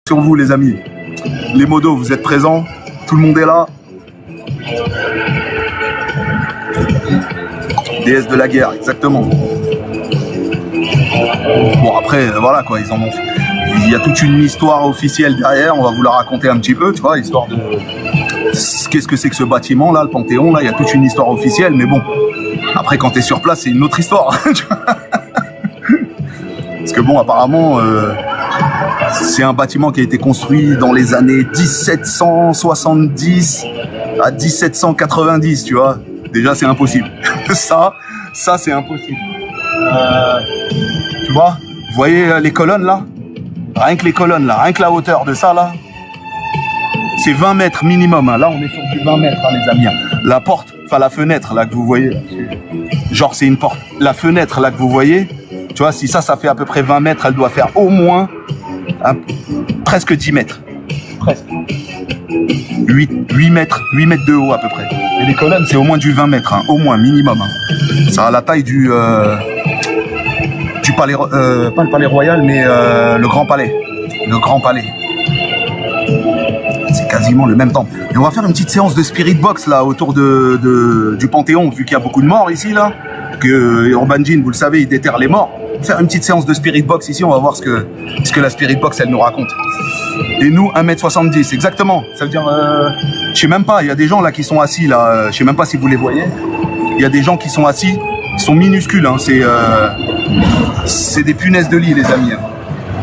Sur vous les amis, les modos vous êtes présents, tout le monde est là. Déesse de la guerre, exactement. Bon après voilà quoi, ils en ont. Il y a toute une histoire officielle derrière, on va vous la raconter un petit peu, tu vois, histoire de. Qu'est-ce que c'est que ce bâtiment là, le Panthéon là, il y a toute une histoire officielle, mais bon. Après quand t'es sur place c'est une autre histoire. Parce que bon apparemment. C'est un bâtiment qui a été construit dans les années 1770 à 1790, tu vois. Déjà, c'est impossible. Ça c'est impossible. Tu vois, vous voyez les colonnes là? Rien que les colonnes là, rien que la hauteur de ça là, c'est 20 mètres minimum. Hein. Là, on est sur du 20 mètres, hein, les amis. La porte, enfin la fenêtre là que vous voyez, là, genre c'est une porte. La fenêtre là que vous voyez, tu vois, si ça fait à peu près 20 mètres, elle doit faire au moins presque 10 mètres. Presque. 8 mètres de haut à peu près. Et les colonnes, c'est au moins du 20 mètres, hein, au moins, minimum. Hein. Ça a la taille du palais, pas le palais royal, mais le grand palais. Le grand palais. C'est quasiment le même temps. Et on va faire une petite séance de spirit box là, autour du Panthéon, vu qu'il y a beaucoup de morts ici, là. Que Urban Djinn, vous le savez, il déterre les morts. Faire une petite séance de spirit box ici, on va voir ce que la spirit box elle nous raconte. Et nous 1m70 exactement, ça veut dire je sais même pas, il y a des gens là qui sont assis là, je sais même pas si vous les voyez. Il y a des gens qui sont assis, ils sont minuscules hein, c'est des punaises de lit les amis. Hein.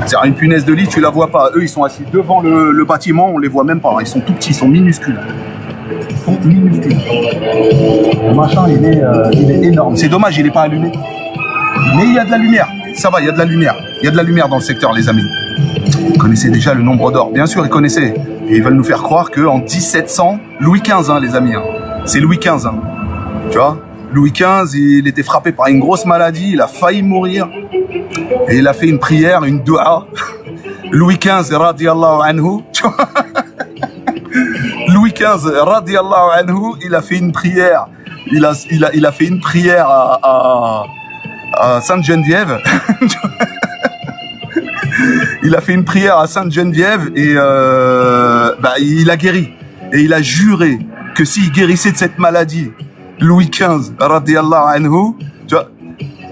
C'est-à-dire une punaise de lit, tu la vois pas, eux ils sont assis devant le bâtiment, on les voit même pas, ils sont tout petits, ils sont minuscules. Ils sont minuscules. Le machin il est énorme. C'est dommage, il est pas allumé. Mais il y a de la lumière, ça va, il y a de la lumière. Il y a de la lumière dans le secteur, les amis. Vous connaissez déjà le nombre d'or, bien sûr, ils connaissaient. Et ils veulent nous faire croire qu'en 1700, Louis XV, hein, les amis, hein. C'est Louis XV. Hein. Tu vois, Louis XV, il était frappé par une grosse maladie, il a failli mourir. Et il a fait une prière, une dua. Louis XV, radiallahu anhu. Tu vois Louis XV, radiallahu anhu, il a fait une prière. Il a fait une prière à Sainte-Geneviève. Il a fait une prière à Sainte-Geneviève et il a guéri. Et il a juré que s'il guérissait de cette maladie, Louis XV, radiallahu anhu, tu vois,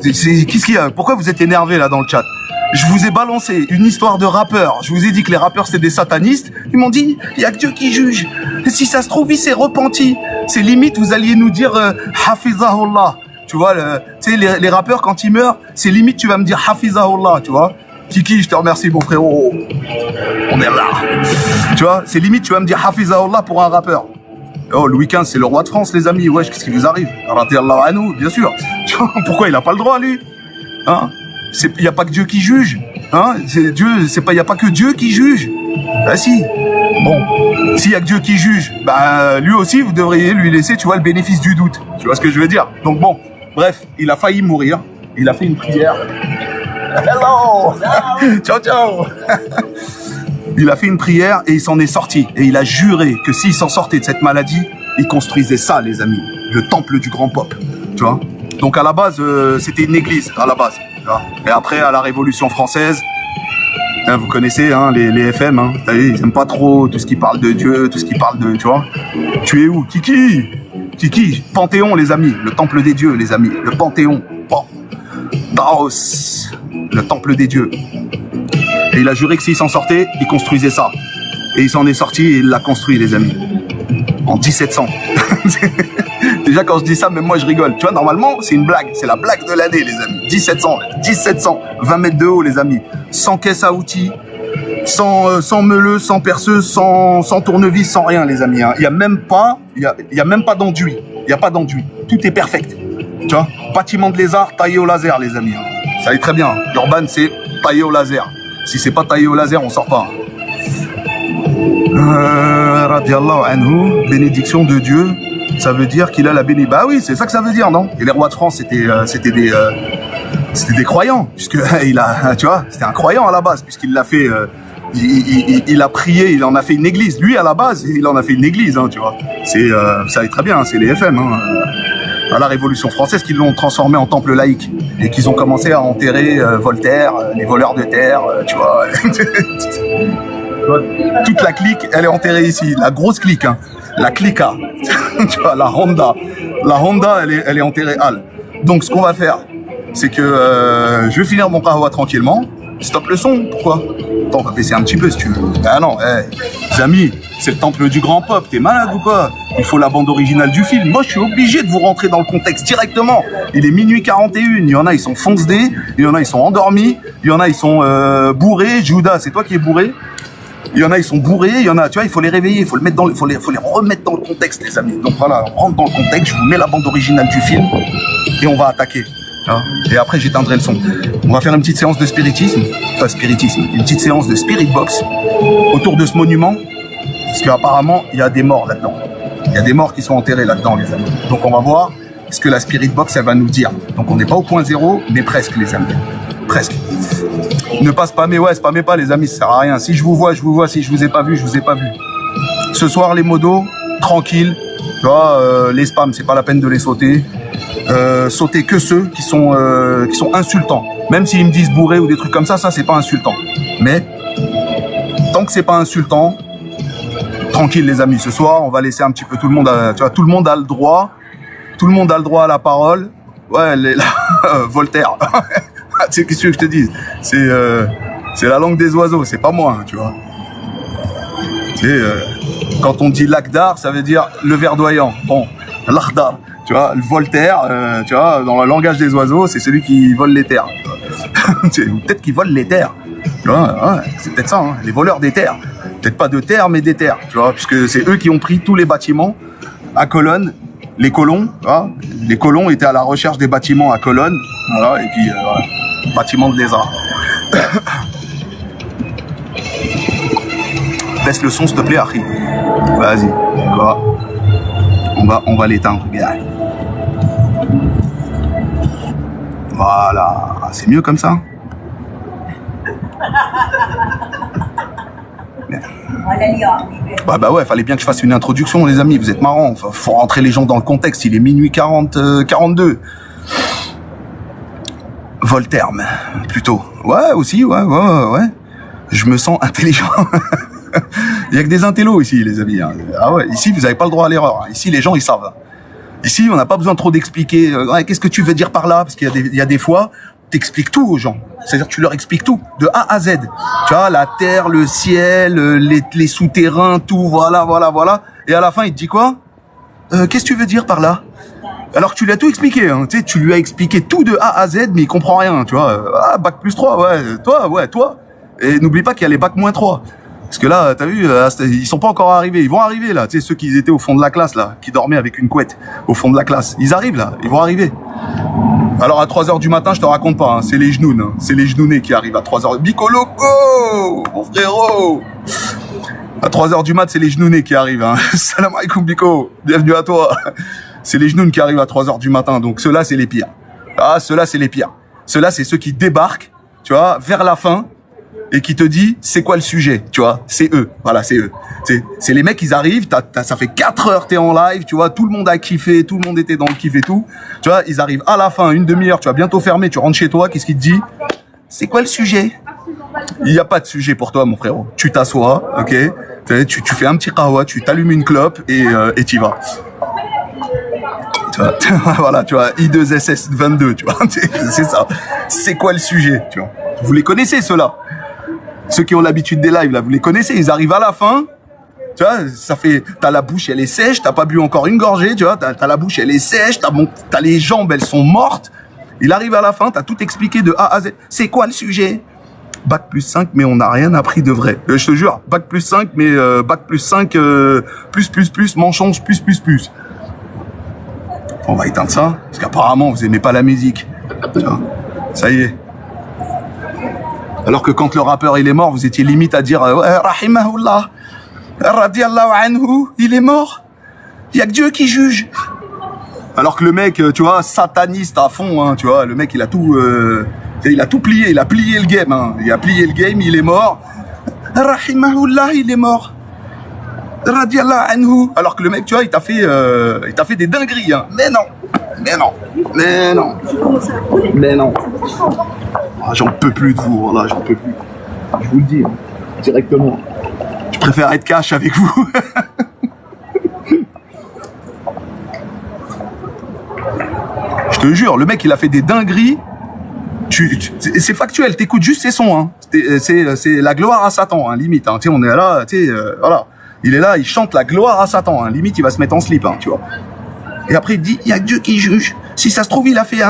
qu'est-ce qu'il y a? Pourquoi vous êtes énervé là dans le chat? Je vous ai balancé une histoire de rappeurs. Je vous ai dit que les rappeurs c'est des satanistes. Ils m'ont dit, il y a que Dieu qui juge. Et si ça se trouve, il s'est repenti. C'est limite, vous alliez nous dire Hafizahullah. Tu vois, tu sais, les rappeurs, quand ils meurent, c'est limite, tu vas me dire Hafizahullah, tu vois. Kiki, je te remercie, mon frérot. On est là. Tu vois, c'est limite, tu vas me dire Hafizahullah pour un rappeur. Oh, Louis XV, c'est le roi de France, les amis. Wesh, qu'est-ce qui vous arrive? Radiallahu anhu, bien sûr. Pourquoi il a pas le droit, lui? Hein? Il y a pas que Dieu qui juge. Hein? Il y a pas que Dieu qui juge. Bah si. Bon, s'il y a que Dieu qui juge, bah lui aussi, vous devriez lui laisser, tu vois, le bénéfice du doute. Tu vois ce que je veux dire? Donc bon, bref, il a failli mourir. Il a fait une prière. Hello. Ciao, ciao. Il a fait une prière et il s'en est sorti. Et il a juré que s'il s'en sortait de cette maladie, il construisait ça, les amis. Le temple du grand peuple. Tu vois? Donc à la base, c'était une église, à la base. Tu vois? Et après, à la Révolution française, hein, vous connaissez hein, les FM, hein, ils aiment pas trop tout ce qui parle de Dieu, tout ce qui parle de... Tu vois? Tu es où? Kiki, Panthéon, les amis. Le temple des dieux, les amis. Le Panthéon. Taos. Le temple des dieux. Et il a juré que s'il s'en sortait, il construisait ça. Et il s'en est sorti et il l'a construit, les amis. En 1700. Déjà, quand je dis ça, même moi, je rigole. Tu vois, normalement, c'est une blague. C'est la blague de l'année, les amis. 1700. 20 mètres de haut, les amis. Sans caisse à outils. Sans meuleuse, sans perceuse, sans tournevis, sans rien, les amis. Hein. Il y a même pas d'enduit. Il n'y a pas d'enduit. Tout est perfect. Tu vois, bâtiment de lézard taillé au laser, les amis. Hein. Ça allait très bien. Urban, c'est taillé au laser. Si c'est pas taillé au laser, on sort pas. Radiallahu anhu, bénédiction de Dieu, ça veut dire qu'il a la bénédiction. Bah oui, c'est ça que ça veut dire, non? Et les rois de France, c'était des croyants, puisque tu vois, c'était un croyant à la base, puisqu'il l'a fait. Il a prié, il en a fait une église. Lui, à la base, il en a fait une église, hein, tu vois. Ça allait très bien, hein, c'est les FM. Hein. À la Révolution française, qu'ils l'ont transformé en temple laïque et qu'ils ont commencé à enterrer Voltaire, les voleurs de terre, tu vois. vois, toute la clique, elle est enterrée ici. La grosse clique, hein. La clica. Tu vois, la Honda. La Honda, elle est enterrée Al. Donc, ce qu'on va faire, c'est que je vais finir mon kahwa tranquillement. Stop le son, pourquoi? Attends, on va baisser un petit peu si tu veux. Ah non, les amis, c'est le temple du grand pop, t'es malade ou quoi? Il faut la bande originale du film. Moi, je suis obligé de vous rentrer dans le contexte directement. Il est minuit 41, il y en a, ils sont fonce-dés, il y en a, ils sont endormis, il y en a, ils sont bourrés. Judas, c'est toi qui es bourré? Il y en a, ils sont bourrés, il y en a, tu vois, il faut les réveiller, il faut les remettre dans le contexte, les amis. Donc voilà, on rentre dans le contexte, je vous mets la bande originale du film et on va attaquer. Et après, j'éteindrai le son. On va faire une petite séance de spiritisme, une petite séance de spirit box autour de ce monument, parce qu'apparemment, il y a des morts là-dedans. Il y a des morts qui sont enterrés là-dedans, les amis. Donc on va voir ce que la spirit box, elle va nous dire. Donc on n'est pas au point zéro, mais presque, les amis. Presque. Ne pas spammer, spammez pas, les amis, ça sert à rien. Si je vous vois, je vous vois. Si je vous ai pas vu, je vous ai pas vu. Ce soir, les modos, tranquille. Tu vois, les spams, c'est pas la peine de les sauter. Sauter que ceux qui sont insultants. Même s'ils me disent bourré ou des trucs comme ça c'est pas insultant. Mais tant que c'est pas insultant, tranquille les amis. Ce soir, on va laisser un petit peu tout le monde. Tu vois, tout le monde a le droit. Tout le monde a le droit à la parole. Ouais, Voltaire. Tu sais, qu'est-ce que je te dis? C'est la langue des oiseaux. C'est pas moi, hein, tu vois. Tu sais, quand on dit l'Akdar, ça veut dire le verdoyant. Bon, l'Akhdar. Tu vois, le Voltaire, tu vois, dans le langage des oiseaux, c'est celui qui vole les terres. Peut-être qu'il vole les terres. Tu vois, ouais, c'est peut-être ça, hein, les voleurs des terres. Peut-être pas de terre, mais des terres, tu vois, puisque c'est eux qui ont pris tous les bâtiments à Cologne. Les colons, tu vois, les colons étaient à la recherche des bâtiments à Cologne. Voilà, et puis, voilà, bâtiment de lézard. Baisse le son, s'il te plaît, Harry. Vas-y, quoi. On va l'éteindre, gars. Voilà, c'est mieux comme ça. Bah ouais, fallait bien que je fasse une introduction, les amis. Vous êtes marrants. Faut rentrer les gens dans le contexte. Il est minuit 42. Voltaire, plutôt. Ouais, aussi, ouais. Je me sens intelligent. Il y a que des intellos ici, les amis. Ah ouais, ici, vous n'avez pas le droit à l'erreur. Ici, les gens, ils savent. Ici, on n'a pas besoin trop d'expliquer. Qu'est-ce que tu veux dire par là? Parce qu'il y a des fois, t'expliques tout aux gens. C'est-à-dire, tu leur expliques tout, de A à Z. Tu vois, la terre, le ciel, les souterrains, tout, voilà. Et à la fin, il te dit quoi? Qu'est-ce que tu veux dire par là? Alors que tu lui as tout expliqué, hein. Tu sais, tu lui as expliqué tout de A à Z, mais il comprend rien, tu vois. Bac plus 3, toi. Et n'oublie pas qu'il y a les bac moins 3. Parce que là, t'as vu, ils sont pas encore arrivés. Ils vont arriver, là. Tu sais, ceux qui étaient au fond de la classe, là, qui dormaient avec une couette au fond de la classe. Ils arrivent, là. Ils vont arriver. Alors, à 3h du matin, je te raconte pas, hein. C'est les genoux, hein. C'est les genounés qui arrivent à 3h. Bico Loco, mon frérot. À 3h du mat, c'est les genounés qui arrivent, hein. Salam alaikum, Bico. Bienvenue à toi. C'est les genoux qui arrivent à 3h du matin. Donc, ceux-là, c'est les pires. Ceux-là, c'est les pires. Ceux-là, c'est ceux qui débarquent, tu vois, vers la fin. Et qui te dit, c'est quoi le sujet, tu vois, c'est eux, voilà, c'est eux. C'est les mecs, ils arrivent, ça fait 4 heures, t'es en live, tu vois, tout le monde a kiffé, tout le monde était dans le kiff et tout. Tu vois, ils arrivent à la fin, une demi-heure, tu vas bientôt fermer, tu rentres chez toi, qu'est-ce qu'il te dit? C'est quoi le sujet? Il n'y a pas de sujet pour toi, mon frérot. Tu t'assois, ok, tu fais un petit kahwa, tu t'allumes une clope et t'y vas. Tu vois, voilà, tu vois, I2SS22, tu vois, c'est ça. C'est quoi le sujet, tu vois? Vous les connaissez, ceux-là. Ceux qui ont l'habitude des lives, là, vous les connaissez, ils arrivent à la fin, tu vois, t'as la bouche, elle est sèche, t'as pas bu encore une gorgée, tu vois, t'as la bouche, elle est sèche, t'as les jambes, elles sont mortes. Il arrive à la fin, t'as tout expliqué de A à Z. C'est quoi le sujet? Bac plus 5, mais on n'a rien appris de vrai. Je te jure, Bac plus 5, mais Bac plus 5, plus, mensonge, plus. On va éteindre ça, parce qu'apparemment, vous aimez pas la musique. Tu vois, ça y est. Alors que quand le rappeur il est mort, vous étiez limite à dire Rahimahullah, Radiallahu anhu, il est mort. Il y a que Dieu qui juge. Alors que le mec, tu vois, sataniste à fond, hein, tu vois, le mec il a tout plié, il a plié le game, hein. Il a plié le game, il est mort. Rahimahullah, il est mort. Radiallahu anhu. Alors que le mec, tu vois, il t'a fait des dingueries, hein. Mais non. J'en peux plus de vous, voilà, j'en peux plus. Je vous le dis, hein, directement. Je préfère être cash avec vous. Je te jure, le mec, il a fait des dingueries. C'est factuel, t'écoutes juste ses sons. Hein. C'est la gloire à Satan, hein, limite. Hein. Tu sais, on est là, tu sais, voilà. Il est là, il chante la gloire à Satan. Hein. Limite, il va se mettre en slip, hein, tu vois. Et après, il dit, il y a Dieu qui juge. Si ça se trouve, il a fait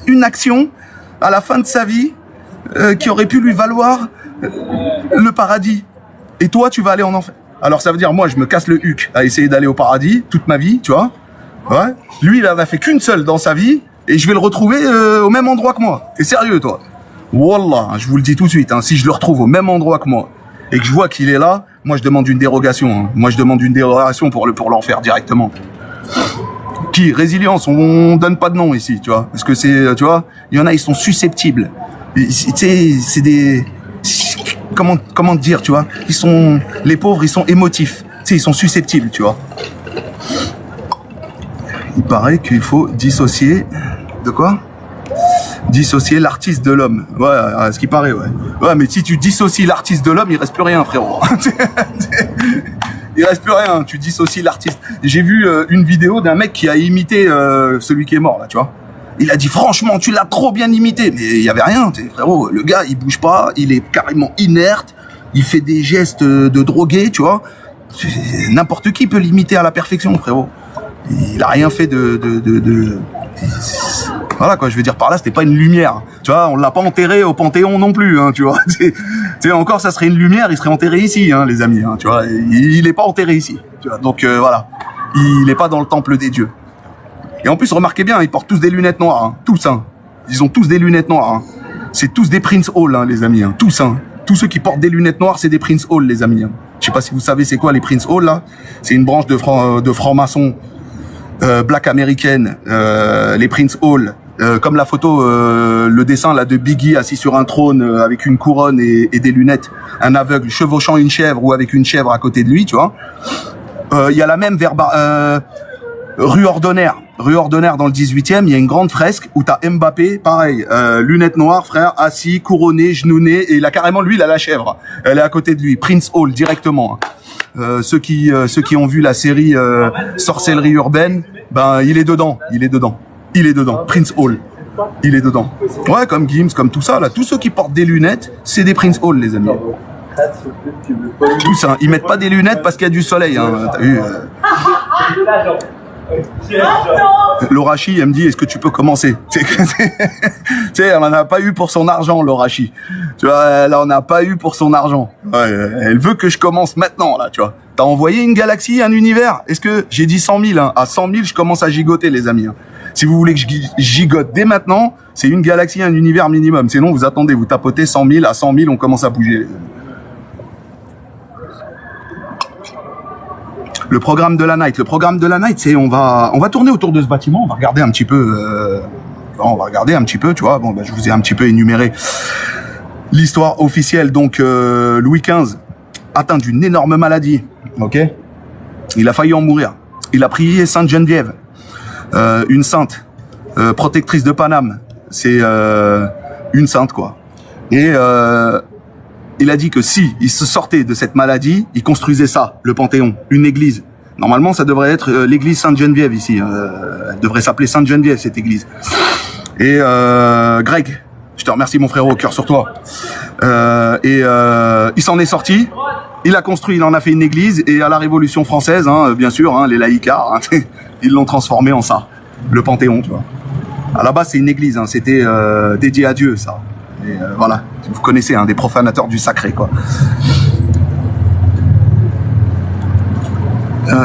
une action à la fin de sa vie qui aurait pu lui valoir le paradis. Et toi, tu vas aller en enfer. Alors, ça veut dire, moi, je me casse le huc à essayer d'aller au paradis toute ma vie, tu vois. Ouais. Lui, il en a fait qu'une seule dans sa vie. Et je vais le retrouver au même endroit que moi. T'es sérieux, toi? Wallah, je vous le dis tout de suite, hein, si je le retrouve au même endroit que moi et que je vois qu'il est là, moi je demande une dérogation. Hein. Moi je demande une dérogation pour l'enfer directement. Qui? Résilience, on donne pas de nom ici, tu vois. Parce que c'est, tu vois, il y en a, ils sont susceptibles. Tu sais, c'est des... Comment dire, tu vois? Les pauvres, ils sont émotifs. Tu sais, ils sont susceptibles, tu vois. Il paraît qu'il faut dissocier... De quoi? Dissocier l'artiste de l'homme. Ouais, à ce qui paraît, ouais. Ouais, mais si tu dissocies l'artiste de l'homme, il reste plus rien, frérot. Il reste plus rien, tu dissocies l'artiste. J'ai vu une vidéo d'un mec qui a imité celui qui est mort, là, tu vois. Il a dit, franchement, tu l'as trop bien imité. Mais il y avait rien, frérot. Le gars, il bouge pas, il est carrément inerte, il fait des gestes de drogué, tu vois. N'importe qui peut l'imiter à la perfection, frérot. Il a rien fait voilà quoi, je veux dire par là, c'était pas une lumière. Tu vois, on l'a pas enterré au Panthéon non plus, hein, tu vois. Tu sais, encore, ça serait une lumière, il serait enterré ici, hein, les amis. Hein, tu vois, il est pas enterré ici. Tu vois, donc voilà, il est pas dans le temple des dieux. Et en plus, remarquez bien, ils portent tous des lunettes noires, hein, tous. Hein. Ils ont tous des lunettes noires. Hein. C'est tous des Prince Hall, hein, les amis. Hein, tous. Hein. Tous ceux qui portent des lunettes noires, c'est des Prince Hall, les amis. Hein. Je sais pas si vous savez c'est quoi les Prince Hall là. C'est une branche de francs-maçons. Black américaine, les Prince Hall, comme la photo, le dessin là de Biggie assis sur un trône avec une couronne et des lunettes, un aveugle chevauchant une chèvre ou avec une chèvre à côté de lui, tu vois. Il y a la même rue Ordonnaire dans le 18e, il y a une grande fresque où t'as Mbappé, pareil, lunettes noires, frère, assis, couronné, genouné, et il a carrément, lui, il a la chèvre, elle est à côté de lui, Prince Hall directement. Ceux qui ont vu la série Sorcellerie urbaine, ben il est dedans, Prince Hall, il est dedans. Ouais, comme Gims, comme tout ça là, tous ceux qui portent des lunettes, c'est des Prince Hall, les amis. Tous, hein, ils mettent pas des lunettes parce qu'il y a du soleil, hein. T'as vu L'Orachi, elle me dit, est-ce que tu peux commencer? Tu sais, elle en a pas eu pour son argent, l'Orachi. Tu vois, elle en a pas eu pour son argent. Ouais, elle veut que je commence maintenant, là, tu vois. T'as envoyé une galaxie, un univers? Est-ce que j'ai dit 100 000, hein? À 100 000, je commence à gigoter, les amis. Hein. Si vous voulez que je gigote dès maintenant, c'est une galaxie, un univers minimum. Sinon, vous attendez, vous tapotez 100 000, à 100 000, on commence à bouger. Le programme de la night, c'est on va tourner autour de ce bâtiment, on va regarder un petit peu, tu vois. Bon, ben, je vous ai un petit peu énuméré l'histoire officielle. Donc Louis XV atteint d'une énorme maladie, ok. Il a failli en mourir. Il a prié Sainte Geneviève, une sainte protectrice de Paname. C'est une sainte quoi. Et il a dit que si il se sortait de cette maladie, il construisait ça, le Panthéon, une église. Normalement, ça devrait être l'église Sainte-Geneviève ici. Elle devrait s'appeler Sainte-Geneviève, cette église. Et Greg, je te remercie mon frérot, cœur sur toi. Il s'en est sorti. Il a construit, il en a fait une église. Et à la Révolution française, hein, bien sûr, hein, les laïcards, hein, ils l'ont transformé en ça, le Panthéon, tu vois. À la base, c'est une église, hein, c'était dédié à Dieu, ça. Et voilà, vous connaissez, hein, des profanateurs du sacré, quoi.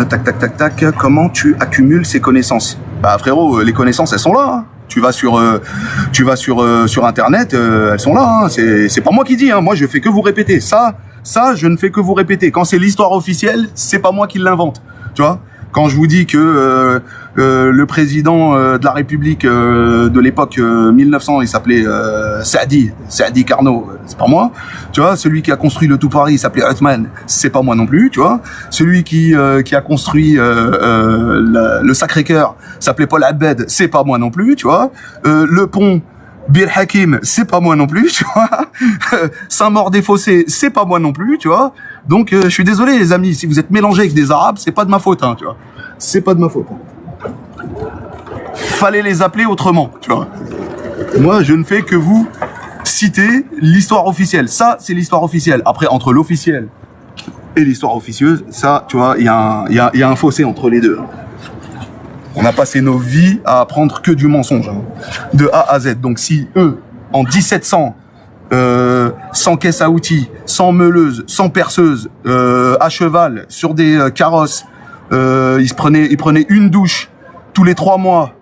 Tac. Comment tu accumules ces connaissances? Bah frérot, les connaissances, elles sont là. Hein. Tu vas sur internet, elles sont là. Hein. C'est pas moi qui dis. Hein. Moi, je fais que vous répéter. Ça, je ne fais que vous répéter. Quand c'est l'histoire officielle, c'est pas moi qui l'invente. Tu vois? Quand je vous dis que le président de la République de l'époque 1900, il s'appelait Saadi Carnot, c'est pas moi. Tu vois, celui qui a construit le tout Paris, il s'appelait Othman, c'est pas moi non plus. Tu vois, celui qui a construit le Sacré-Cœur s'appelait Paul Abed, c'est pas moi non plus. Tu vois, le pont Bir Hakim, c'est pas moi non plus, tu vois. Saint-Maur-des-Fossés, c'est pas moi non plus, tu vois. Donc, je suis désolé, les amis, si vous êtes mélangés avec des Arabes, c'est pas de ma faute, hein, tu vois. C'est pas de ma faute. Fallait les appeler autrement, tu vois. Moi, je ne fais que vous citer l'histoire officielle. Ça, c'est l'histoire officielle. Après, entre l'officiel et l'histoire officieuse, ça, tu vois, il y a un fossé entre les deux. On a passé nos vies à apprendre que du mensonge, hein, de A à Z. Donc, si eux, en 1700, sans caisse à outils, sans meuleuse, sans perceuse, à cheval, sur des carrosses, ils prenaient une douche tous les 3 mois,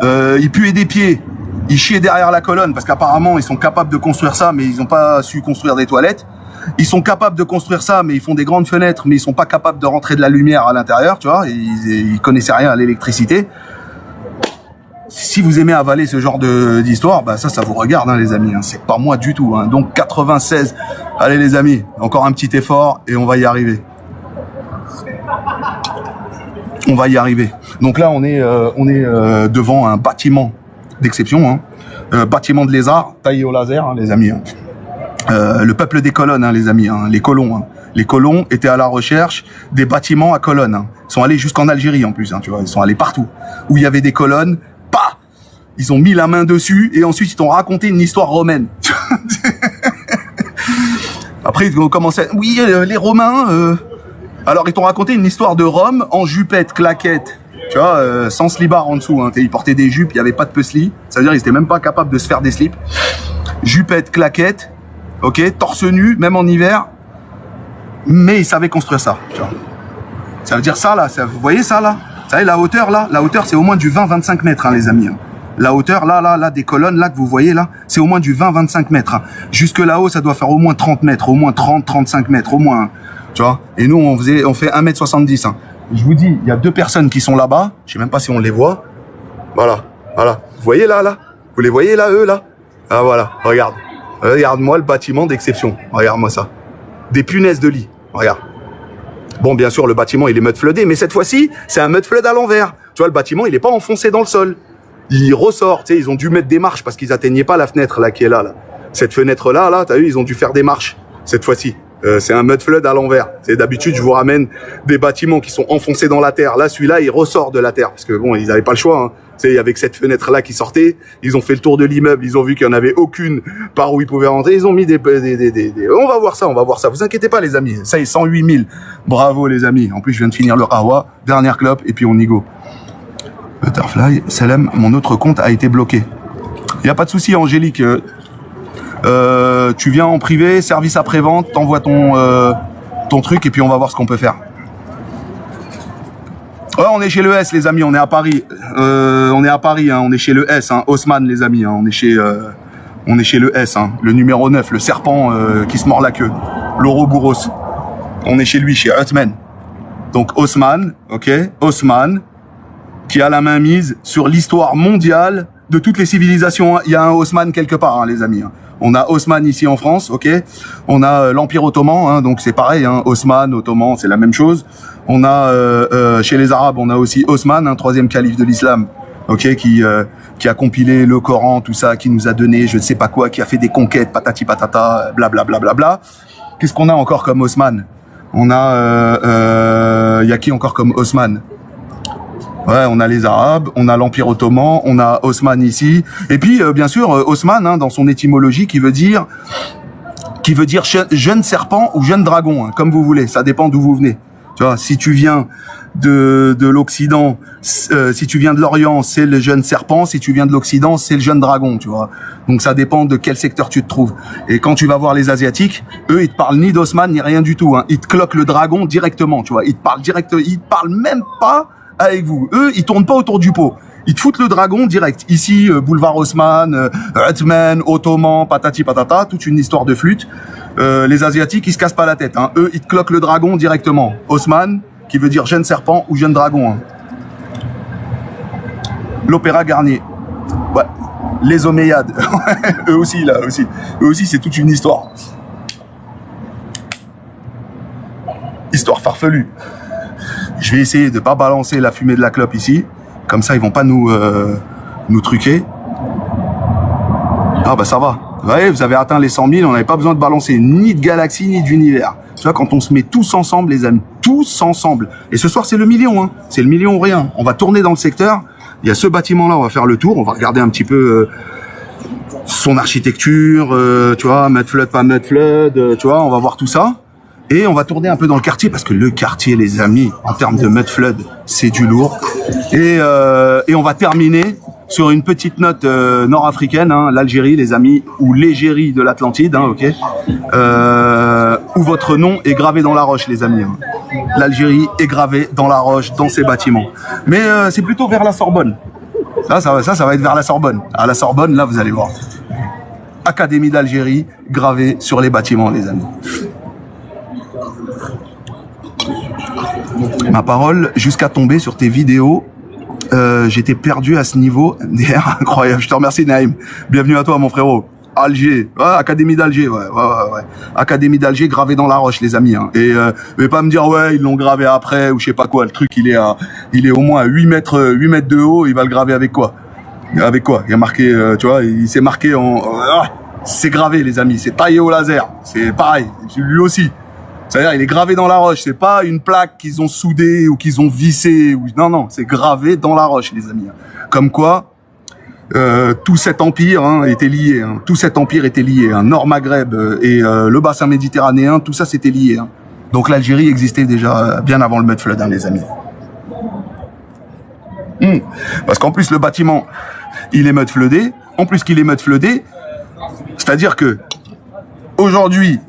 ils puaient des pieds, ils chiaient derrière la colonne, parce qu'apparemment, ils sont capables de construire ça, mais ils n'ont pas su construire des toilettes. Ils sont capables de construire ça, mais ils font des grandes fenêtres, mais ils sont pas capables de rentrer de la lumière à l'intérieur, tu vois. Ils connaissaient rien à l'électricité. Si vous aimez avaler ce genre d'histoire, bah ça vous regarde, hein, les amis. Hein. C'est pas moi du tout. Hein. Donc 96. Allez, les amis, encore un petit effort et on va y arriver. On va y arriver. Donc là, on est devant un bâtiment d'exception, hein. Bâtiment de lézard, taillé au laser, hein, les amis. Hein. Le peuple des colonnes, hein, les amis, hein, les colons. Hein. Les colons étaient à la recherche des bâtiments à colonnes. Hein. Ils sont allés jusqu'en Algérie en plus, hein, tu vois. Ils sont allés partout où il y avait des colonnes. Pas. Ils ont mis la main dessus et ensuite ils t'ont raconté une histoire romaine. Après ils ont commencé. Oui, les Romains. Alors ils t'ont raconté une histoire de Rome en jupette, claquette. Tu vois, sans slibard en dessous. Hein. Ils portaient des jupes, il n'y avait pas de puzzle. Ça veut dire qu'ils étaient même pas capables de se faire des slips. Jupette, claquette. Ok, torse nu, même en hiver, mais ils savaient construire ça. Tu vois. Ça veut dire ça là, vous voyez ça là? Vous savez la hauteur là? La hauteur c'est au moins du 20-25 mètres, hein, les amis. Hein. La hauteur là, des colonnes là que vous voyez là, c'est au moins du 20-25 mètres. Hein. Jusque là-haut, ça doit faire au moins 30 mètres, au moins 30-35 mètres, au moins. Hein. Tu vois? Et nous on fait 1m70. Hein. Je vous dis, il y a 2 personnes qui sont là-bas. Je sais même pas si on les voit. Voilà. Vous voyez là? Vous les voyez là, eux là? Ah voilà, regarde. Regarde-moi le bâtiment d'exception. Regarde-moi ça. Des punaises de lit. Regarde. Bon, bien sûr, le bâtiment, il est mudfloodé, mais cette fois-ci, c'est un mudflood à l'envers. Tu vois, le bâtiment, il est pas enfoncé dans le sol. Il ressort. Tu sais, ils ont dû mettre des marches parce qu'ils atteignaient pas la fenêtre là qui est là. Cette fenêtre-là, là, t'as vu, ils ont dû faire des marches cette fois-ci. C'est un mudflood à l'envers. C'est d'habitude, je vous ramène des bâtiments qui sont enfoncés dans la terre. Là, celui-là, il ressort de la terre parce que bon, ils n'avaient pas le choix. Hein. Tu sais, avec cette fenêtre-là qui sortait, ils ont fait le tour de l'immeuble, ils ont vu qu'il n'y en avait aucune par où ils pouvaient rentrer. Ils ont mis des... On va voir ça. Vous inquiétez pas, les amis. Ça y est, 108 000. Bravo, les amis. En plus, je viens de finir le Hawa. Dernière clope et puis on y go. Butterfly, Salem, mon autre compte a été bloqué. Il n'y a pas de souci, Angélique. Tu viens en privé, service après-vente, t'envoies ton truc et puis on va voir ce qu'on peut faire. Ouais, on est chez le S, les amis, on est à Paris. On est à Paris, hein, on est chez le S, hein, Haussmann, les amis, hein, on est chez le S, hein, le numéro 9, le serpent qui se mord la queue, l'Ouroboros. On est chez lui, chez Haussmann. Donc Haussmann, ok, Haussmann, qui a la main mise sur l'histoire mondiale de toutes les civilisations. Il y a un Haussmann quelque part, hein, les amis. Hein. On a Haussmann ici en France, ok. On a l'Empire ottoman, hein, donc c'est pareil, hein, Haussmann, ottoman, c'est la même chose. On a chez les Arabes, on a aussi Haussmann, un 3e calife de l'islam, ok, qui a compilé le Coran, tout ça, qui nous a donné, je ne sais pas quoi, qui a fait des conquêtes, patati patata, blablabla. Bla, bla, bla. Qu'est-ce qu'on a encore comme Haussmann? On a, y a qui encore comme Haussmann? Ouais, on a les Arabes, on a l'Empire ottoman, on a Haussmann ici, et puis bien sûr Haussmann, hein, dans son étymologie, qui veut dire jeune serpent ou jeune dragon, hein, comme vous voulez, ça dépend d'où vous venez. Tu vois, si tu viens de l'Occident, si tu viens de l'Orient, c'est le jeune serpent, si tu viens de l'Occident, c'est le jeune dragon, tu vois. Donc ça dépend de quel secteur tu te trouves. Et quand tu vas voir les Asiatiques, eux, ils te parlent ni d'Haussmann ni rien du tout, hein. Ils te cloquent le dragon directement, tu vois. Ils te parlent ils te parlent même pas avec vous. Eux, ils tournent pas autour du pot. Ils te foutent le dragon direct. Ici, boulevard Haussmann, Haussmann, ottoman, patati patata, toute une histoire de flûte. Les Asiatiques, ils se cassent pas la tête. Hein. Eux, ils te cloquent le dragon directement. Haussmann, qui veut dire jeune serpent ou jeune dragon. Hein. L'Opéra Garnier. Ouais. Les Omeyyades. Eux aussi, là, aussi. Eux aussi, c'est toute une histoire. Histoire farfelue. Je vais essayer de pas balancer la fumée de la clope ici. Comme ça, ils vont pas nous truquer. Ah bah ça va. Vous voyez, vous avez atteint les 100 000, on n'avait pas besoin de balancer ni de galaxie, ni d'univers. Tu vois, quand on se met tous ensemble, les amis, tous ensemble. Et ce soir, c'est le million, hein. C'est le million ou rien. On va tourner dans le secteur. Il y a ce bâtiment-là, on va faire le tour. On va regarder un petit peu son architecture, tu vois, mud-flood, pas mud-flood, tu vois, on va voir tout ça. Et on va tourner un peu dans le quartier, parce que le quartier, les amis, en termes de mud-flood, c'est du lourd. Et on va terminer sur une petite note nord-africaine, hein, l'Algérie, les amis, ou l'Égérie de l'Atlantide, hein, ok, où votre nom est gravé dans la roche, les amis. Hein. L'Algérie est gravée dans la roche, dans ces bâtiments. Mais c'est plutôt vers la Sorbonne. Ça va être vers la Sorbonne. À la Sorbonne, là, vous allez voir. Académie d'Algérie, gravée sur les bâtiments, les amis. Ma parole, jusqu'à tomber sur tes vidéos, j'étais perdu à ce niveau. Incroyable, je te remercie Naïm. Bienvenue à toi mon frérot. Alger, ouais, Académie d'Alger, ouais. Académie d'Alger gravé dans la roche les amis. Hein. Et mais pas me dire ouais ils l'ont gravé après ou je sais pas quoi. Le truc il est au moins à 8 mètres de haut. Il va le graver avec quoi? Avec quoi? Il y a marqué, tu vois, il s'est marqué en, c'est gravé les amis. C'est taillé au laser. C'est pareil. Lui aussi. C'est-à-dire, il est gravé dans la roche. C'est pas une plaque qu'ils ont soudée ou qu'ils ont vissée. Non, c'est gravé dans la roche, les amis. Comme quoi, tout cet empire était lié. Hein. Tout cet empire était lié. Hein. Nord Maghreb et le bassin méditerranéen, tout ça, c'était lié. Hein. Donc l'Algérie existait déjà bien avant le mud-flood, hein, les amis. Parce qu'en plus, le bâtiment, il est mud-floodé. En plus qu'il est mud-floodé, c'est-à-dire que aujourd'hui,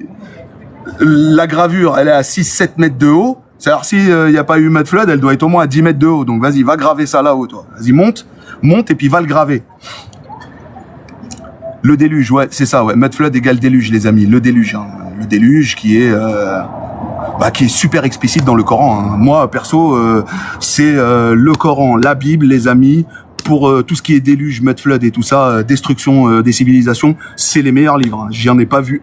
la gravure, elle est à 6-7 mètres de haut. C'est-à-dire, s'il n'y a pas eu mud-flood, elle doit être au moins à 10 mètres de haut. Donc, vas-y, va graver ça là-haut, toi. Vas-y, monte, et puis va le graver. Le déluge, ouais, c'est ça, ouais. Mud-flood égale déluge, les amis. Le déluge, hein. Le déluge qui est super explicite dans le Coran. Hein. Moi, perso, c'est le Coran, la Bible, les amis. Pour tout ce qui est déluge, mud-flood et tout ça, destruction des civilisations, c'est les meilleurs livres. Hein. J'en ai pas vu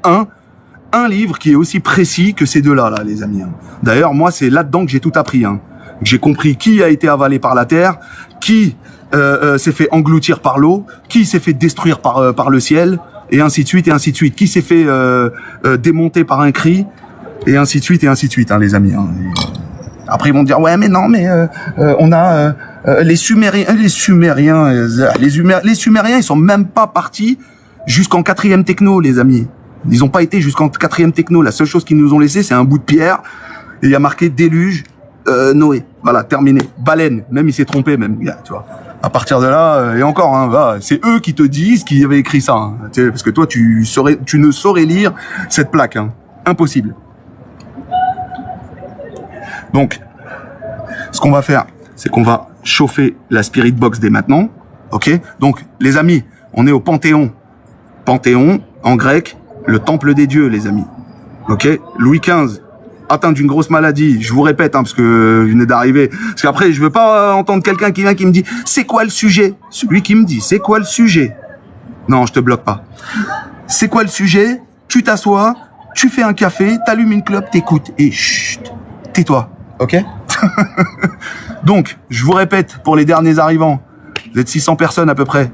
un livre qui est aussi précis que ces deux-là, là, les amis. Hein. D'ailleurs, moi, c'est là-dedans que j'ai tout appris. Hein. J'ai compris qui a été avalé par la terre, qui s'est fait engloutir par l'eau, qui s'est fait détruire par le ciel, et ainsi de suite, et ainsi de suite. Qui s'est fait démonter par un cri, et ainsi de suite, hein, les amis. Hein. Après, ils vont dire, ouais, mais non, mais on a les Sumériens, ils sont même pas partis jusqu'en 4e techno, les amis. Ils ont pas été jusqu'en 4e techno. La seule chose qu'ils nous ont laissé, c'est un bout de pierre. Et il y a marqué déluge, Noé. Voilà, terminé. Baleine. Même il s'est trompé, même, tu vois. À partir de là, et encore, hein, voilà, c'est eux qui te disent qu'ils avaient écrit ça. Hein, parce que toi, tu ne saurais lire cette plaque. Hein. Impossible. Donc, ce qu'on va faire, c'est qu'on va chauffer la Spirit Box dès maintenant. Ok? Donc, les amis, on est au Panthéon. Panthéon, en grec, le temple des dieux, les amis. Ok? Louis XV, atteint d'une grosse maladie. Je vous répète, hein, parce que je venais d'arriver. Parce qu'après, je veux pas entendre quelqu'un qui vient qui me dit « C'est quoi le sujet ?» Celui qui me dit « C'est quoi le sujet ?» Non, je te bloque pas. C'est quoi le sujet? Tu t'assois, tu fais un café, t'allumes une clope, t'écoutes et chut, tais-toi. Ok? Donc, je vous répète, pour les derniers arrivants, vous êtes 600 personnes à peu près.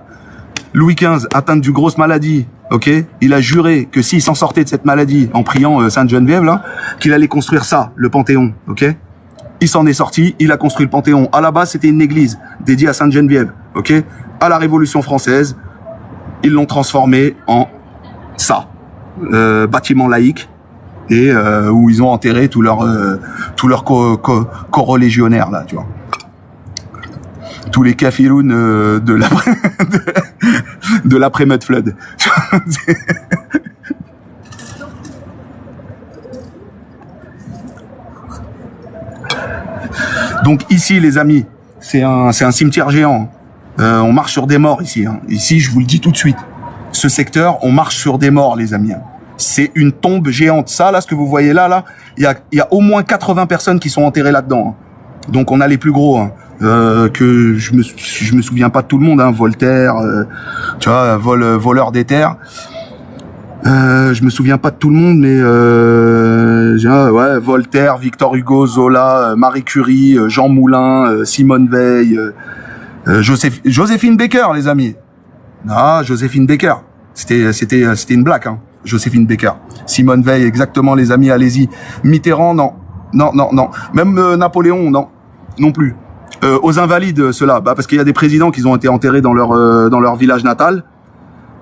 Louis XV, atteint d'une grosse maladie, ok? Il a juré que s'il s'en sortait de cette maladie, en priant Sainte Geneviève, là, qu'il allait construire ça, le Panthéon, ok? Il s'en est sorti, il a construit le Panthéon. À la base, c'était une église dédiée à Sainte Geneviève, ok? À la Révolution française, ils l'ont transformé en ça, bâtiment laïque, et où ils ont enterré tous leurs corolégionnaires, là, tu vois. Tous les kafirounes de l'après mud-flood. Donc ici, les amis, c'est un cimetière géant. On marche sur des morts ici. Hein. Ici, je vous le dis tout de suite. Ce secteur, on marche sur des morts, les amis. Hein. C'est une tombe géante. Ça, là, ce que vous voyez là, il y a au moins 80 personnes qui sont enterrées là-dedans. Hein. Donc on a les plus gros. Hein. Que je me souviens pas de tout le monde, hein, Voltaire, tu vois, voleur des terres. Je me souviens pas de tout le monde, mais ouais, Voltaire, Victor Hugo, Zola, Marie Curie, Jean Moulin, Simone Veil, Joséphine Baker, les amis. Ah, Joséphine Baker. C'était une blague, hein. Joséphine Baker. Simone Veil, exactement, les amis, allez-y. Mitterrand, non. Non, non, non. Même Napoléon, non. Non plus. Aux Invalides, ceux-là, bah, parce qu'il y a des présidents qui ont été enterrés dans leur village natal.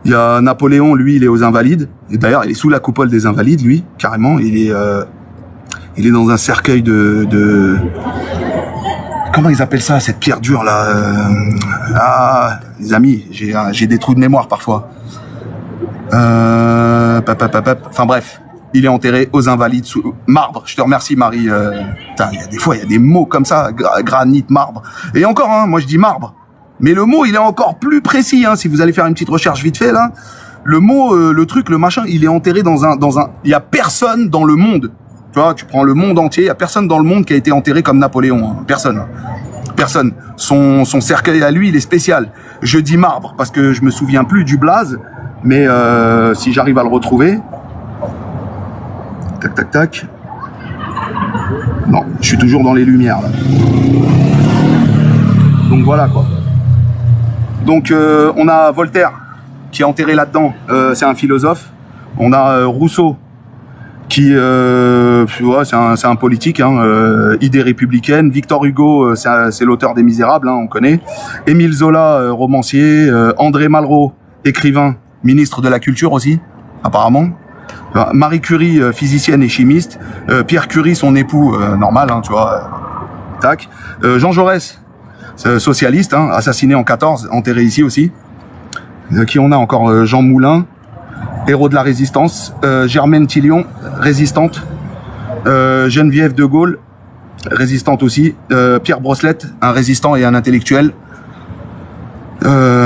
Il y a Napoléon, lui, il est aux Invalides. Et d'ailleurs, il est sous la coupole des Invalides, lui, carrément. Il est dans un cercueil de... Comment ils appellent ça, cette pierre dure, là Ah, les amis, j'ai des trous de mémoire, parfois. Enfin, bref. Il est enterré aux Invalides sous marbre. Je te remercie, Marie. Des fois, il y a des mots comme ça, granit, marbre. Et encore, hein, moi, je dis marbre. Mais le mot, il est encore plus précis, hein, si vous allez faire une petite recherche vite fait, là. Le mot, le truc, le machin, il est enterré dans un, il y a personne dans le monde. Tu vois, tu prends le monde entier, il y a personne dans le monde qui a été enterré comme Napoléon, hein. Personne. Personne. Son cercueil à lui, il est spécial. Je dis marbre parce que je me souviens plus du blaze, mais, si j'arrive à le retrouver. Tac, tac, tac. Non, je suis toujours dans les lumières, là. Donc voilà, quoi. Donc on a Voltaire qui est enterré là-dedans, c'est un philosophe. On a Rousseau qui ouais, c'est un politique, hein, idée républicaine. Victor Hugo, c'est l'auteur des Misérables, hein, on connaît. Émile Zola, romancier. André Malraux, écrivain, ministre de la Culture aussi, apparemment. Marie Curie, physicienne et chimiste. Pierre Curie, son époux, normal, hein, tu vois. Tac. Jean Jaurès, socialiste, hein, assassiné en 14, enterré ici aussi. Qui on a encore Jean Moulin, héros de la résistance. Germaine Tillion, résistante. Geneviève de Gaulle, résistante aussi. Pierre Brosselette, un résistant et un intellectuel.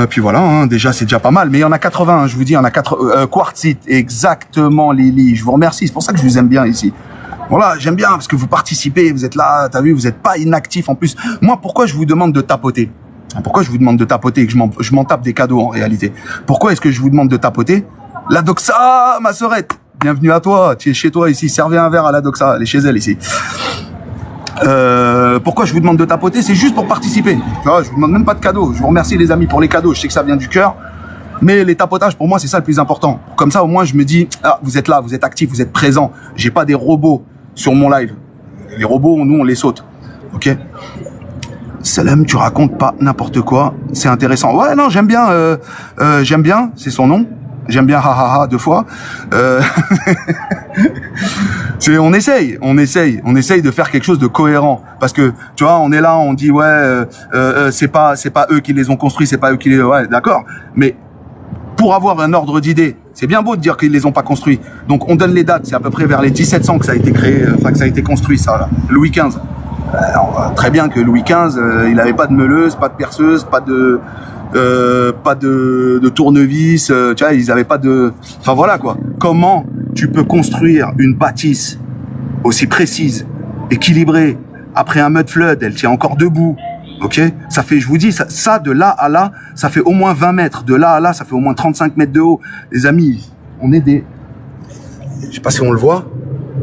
Puis voilà, hein, déjà c'est déjà pas mal, mais il y en a 80, hein, je vous dis, il y en a 4 Quartzit, exactement, Lily, je vous remercie, c'est pour ça que je vous aime bien ici. Voilà, j'aime bien parce que vous participez, vous êtes là, t'as vu, vous êtes pas inactif en plus. Moi, pourquoi je vous demande de tapoter? Pourquoi je vous demande de tapoter et que je m'en tape des cadeaux en réalité? Pourquoi est-ce que je vous demande de tapoter? La doxa, ma sœurette, bienvenue à toi, tu es chez toi ici, servez un verre à la doxa, elle est chez elle ici. Pourquoi je vous demande de tapoter? C'est juste pour participer. Je vous demande même pas de cadeaux. Je vous remercie les amis pour les cadeaux. Je sais que ça vient du cœur, mais les tapotages pour moi c'est ça le plus important. Comme ça au moins je me dis ah vous êtes là, vous êtes actifs, vous êtes présents. J'ai pas des robots sur mon live. Les robots nous on les saute. Ok. Salam, tu racontes pas n'importe quoi. C'est intéressant. Ouais non j'aime bien. C'est son nom. J'aime bien ha ha ha 2 fois. On essaye de faire quelque chose de cohérent parce que tu vois on est là on dit ouais c'est pas eux qui les ont construits, c'est pas eux qui les ouais d'accord, mais pour avoir un ordre d'idée, c'est bien beau de dire qu'ils les ont pas construits. Donc on donne les dates, c'est à peu près vers les 1700 que ça a été créé, enfin que ça a été construit ça là. Louis XV. Alors, très bien que Louis XV, il avait pas de meuleuse, pas de perceuse, pas de tournevis, tu vois, ils avaient pas de... Enfin voilà quoi. Comment tu peux construire une bâtisse aussi précise, équilibrée, après un mud flood, elle tient encore debout, ok? Ça fait, je vous dis, ça de là à là, ça fait au moins 20 mètres. De là à là, ça fait au moins 35 mètres de haut. Les amis, on est des... Je sais pas si on le voit.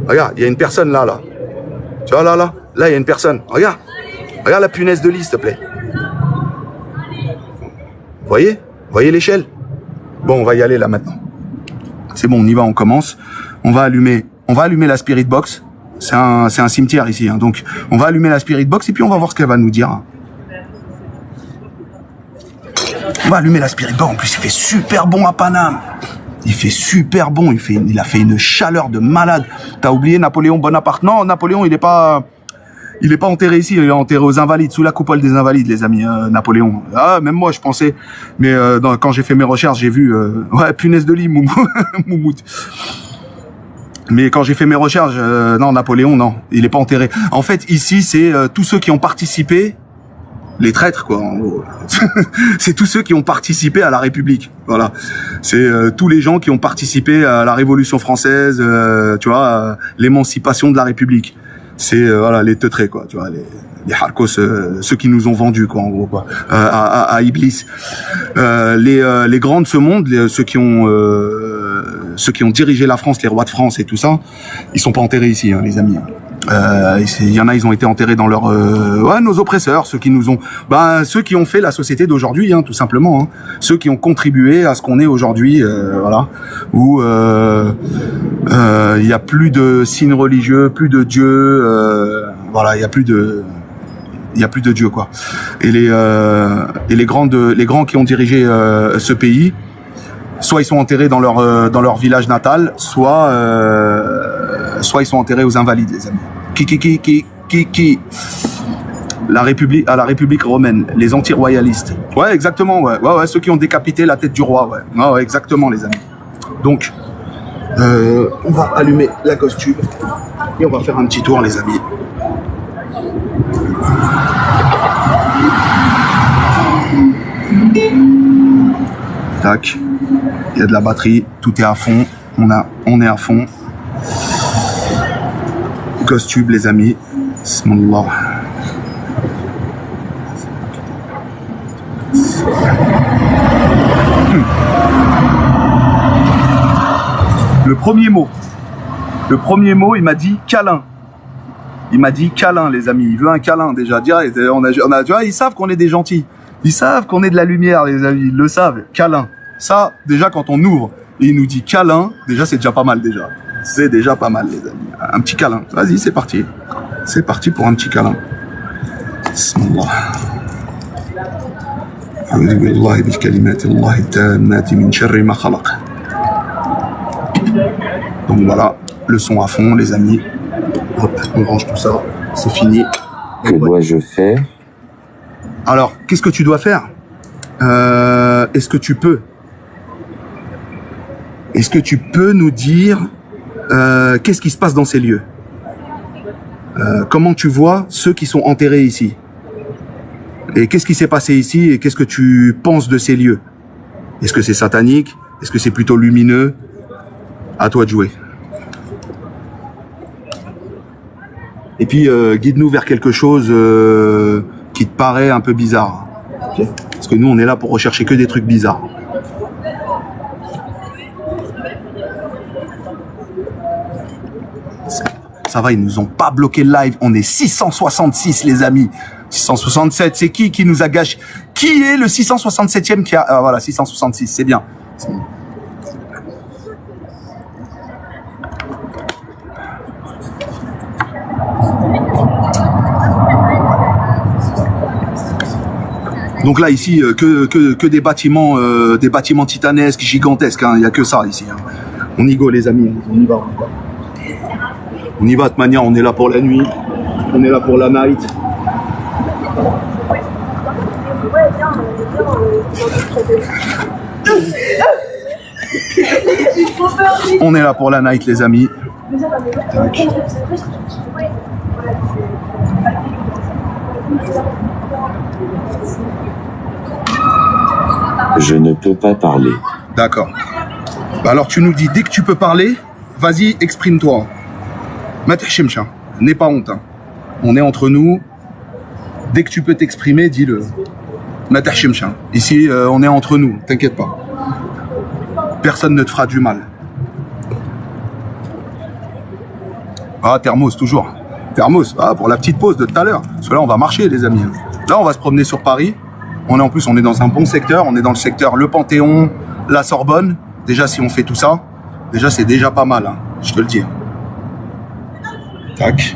Regarde, il y a une personne là. Tu vois là, il y a une personne. Regarde la punaise de lit, s'il te plaît. Voyez l'échelle? Bon, on va y aller là maintenant. C'est bon, on y va, on commence. On va allumer la Spirit Box. C'est un cimetière ici, hein, donc on va allumer la Spirit Box et puis on va voir ce qu'elle va nous dire. On va allumer la Spirit Box. En plus, il fait super bon à Paname. Il fait super bon. Il a fait une chaleur de malade. T'as oublié Napoléon Bonaparte? Non, Napoléon, il est pas enterré ici, il est enterré aux Invalides, sous la coupole des Invalides, les amis, Napoléon. Ah, même moi, je pensais. Mais quand j'ai fait mes recherches, j'ai vu... ouais, punaise de lit, Moumout. Mais quand j'ai fait mes recherches, non, Napoléon, non, il est pas enterré. En fait, ici, c'est tous ceux qui ont participé, les traîtres, quoi, en gros. C'est tous ceux qui ont participé à la République. Voilà. C'est tous les gens qui ont participé à la Révolution française, tu vois, l'émancipation de la République. C'est voilà les teutrés quoi, tu vois, les harkos, ceux qui nous ont vendus quoi en gros quoi, à Iblis. Les grands de ce monde, ceux qui ont dirigé la France, les rois de France et tout ça, ils sont pas enterrés ici hein, les amis. Il y en a, ils ont été enterrés dans leur, nos oppresseurs, ceux qui nous ont, ceux qui ont fait la société d'aujourd'hui, hein, tout simplement, hein. Ceux qui ont contribué à ce qu'on est aujourd'hui, voilà, où il y a plus de signes religieux, plus de Dieu, voilà, il y a plus de Dieu, quoi. Et les grands qui ont dirigé ce pays, soit ils sont enterrés dans leur village natal, soit ils sont enterrés aux Invalides, les amis. Qui la République romaine, les anti-royalistes. Ouais, exactement, ouais, ceux qui ont décapité la tête du roi, ouais. Ouais, exactement, les amis. Donc, on va allumer la costume et on va faire un petit tour, les amis. Tac, il y a de la batterie, tout est à fond, on est à fond. Costume, les amis. Bismillah. Le premier mot, il m'a dit câlin. Il m'a dit câlin, les amis. Il veut un câlin déjà. Direct. Tu vois, ils savent qu'on est des gentils. Ils savent qu'on est de la lumière, les amis. Ils le savent. Câlin. Ça, déjà, quand on ouvre et il nous dit câlin, déjà, c'est déjà pas mal, déjà. C'est déjà pas mal, les amis. Un petit câlin. Vas-y, c'est parti. C'est parti pour un petit câlin. Bismillah. A'udhu billahi bi kalimatillahi tammati min sharri ma khalaq. Donc voilà, le son à fond, les amis. Hop, on range tout ça. C'est fini. Que dois-je faire? Alors, qu'est-ce que tu dois faire? Est-ce que tu peux nous dire qu'est-ce qui se passe dans ces lieux? Comment tu vois ceux qui sont enterrés ici? Et qu'est-ce qui s'est passé ici et qu'est-ce que tu penses de ces lieux? Est-ce que c'est satanique? Est-ce que c'est plutôt lumineux? À toi de jouer. Et puis, guide-nous vers quelque chose qui te paraît un peu bizarre. Okay. Parce que nous, on est là pour rechercher que des trucs bizarres. Ça va, ils nous ont pas bloqué le live. On est 666, les amis. 667, c'est qui nous a gâché? Qui est le 667e qui a... Ah, voilà, 666, c'est bien. Donc là, ici, que des bâtiments titanesques, gigantesques. Hein. Il n'y a que ça ici. Hein. On y go, les amis. On y va. On y va de toute manière. On est là pour la nuit. On est là pour la night. On est là pour la night, les amis. Tac. Je ne peux pas parler. D'accord. Bah alors tu nous dis, dès que tu peux parler, vas-y, exprime-toi. Matahchimcha, n'aie pas honte. Hein. On est entre nous. Dès que tu peux t'exprimer, dis-le. Matahchimcha. Ici, on est entre nous, t'inquiète pas. Personne ne te fera du mal. Ah, thermos, toujours. Thermos, pour la petite pause de tout à l'heure. Parce que là, on va marcher, les amis. Là, on va se promener sur Paris. On est dans un bon secteur. On est dans le secteur Le Panthéon, la Sorbonne. Déjà, si on fait tout ça, déjà, c'est déjà pas mal. Hein, je te le dis. Tac.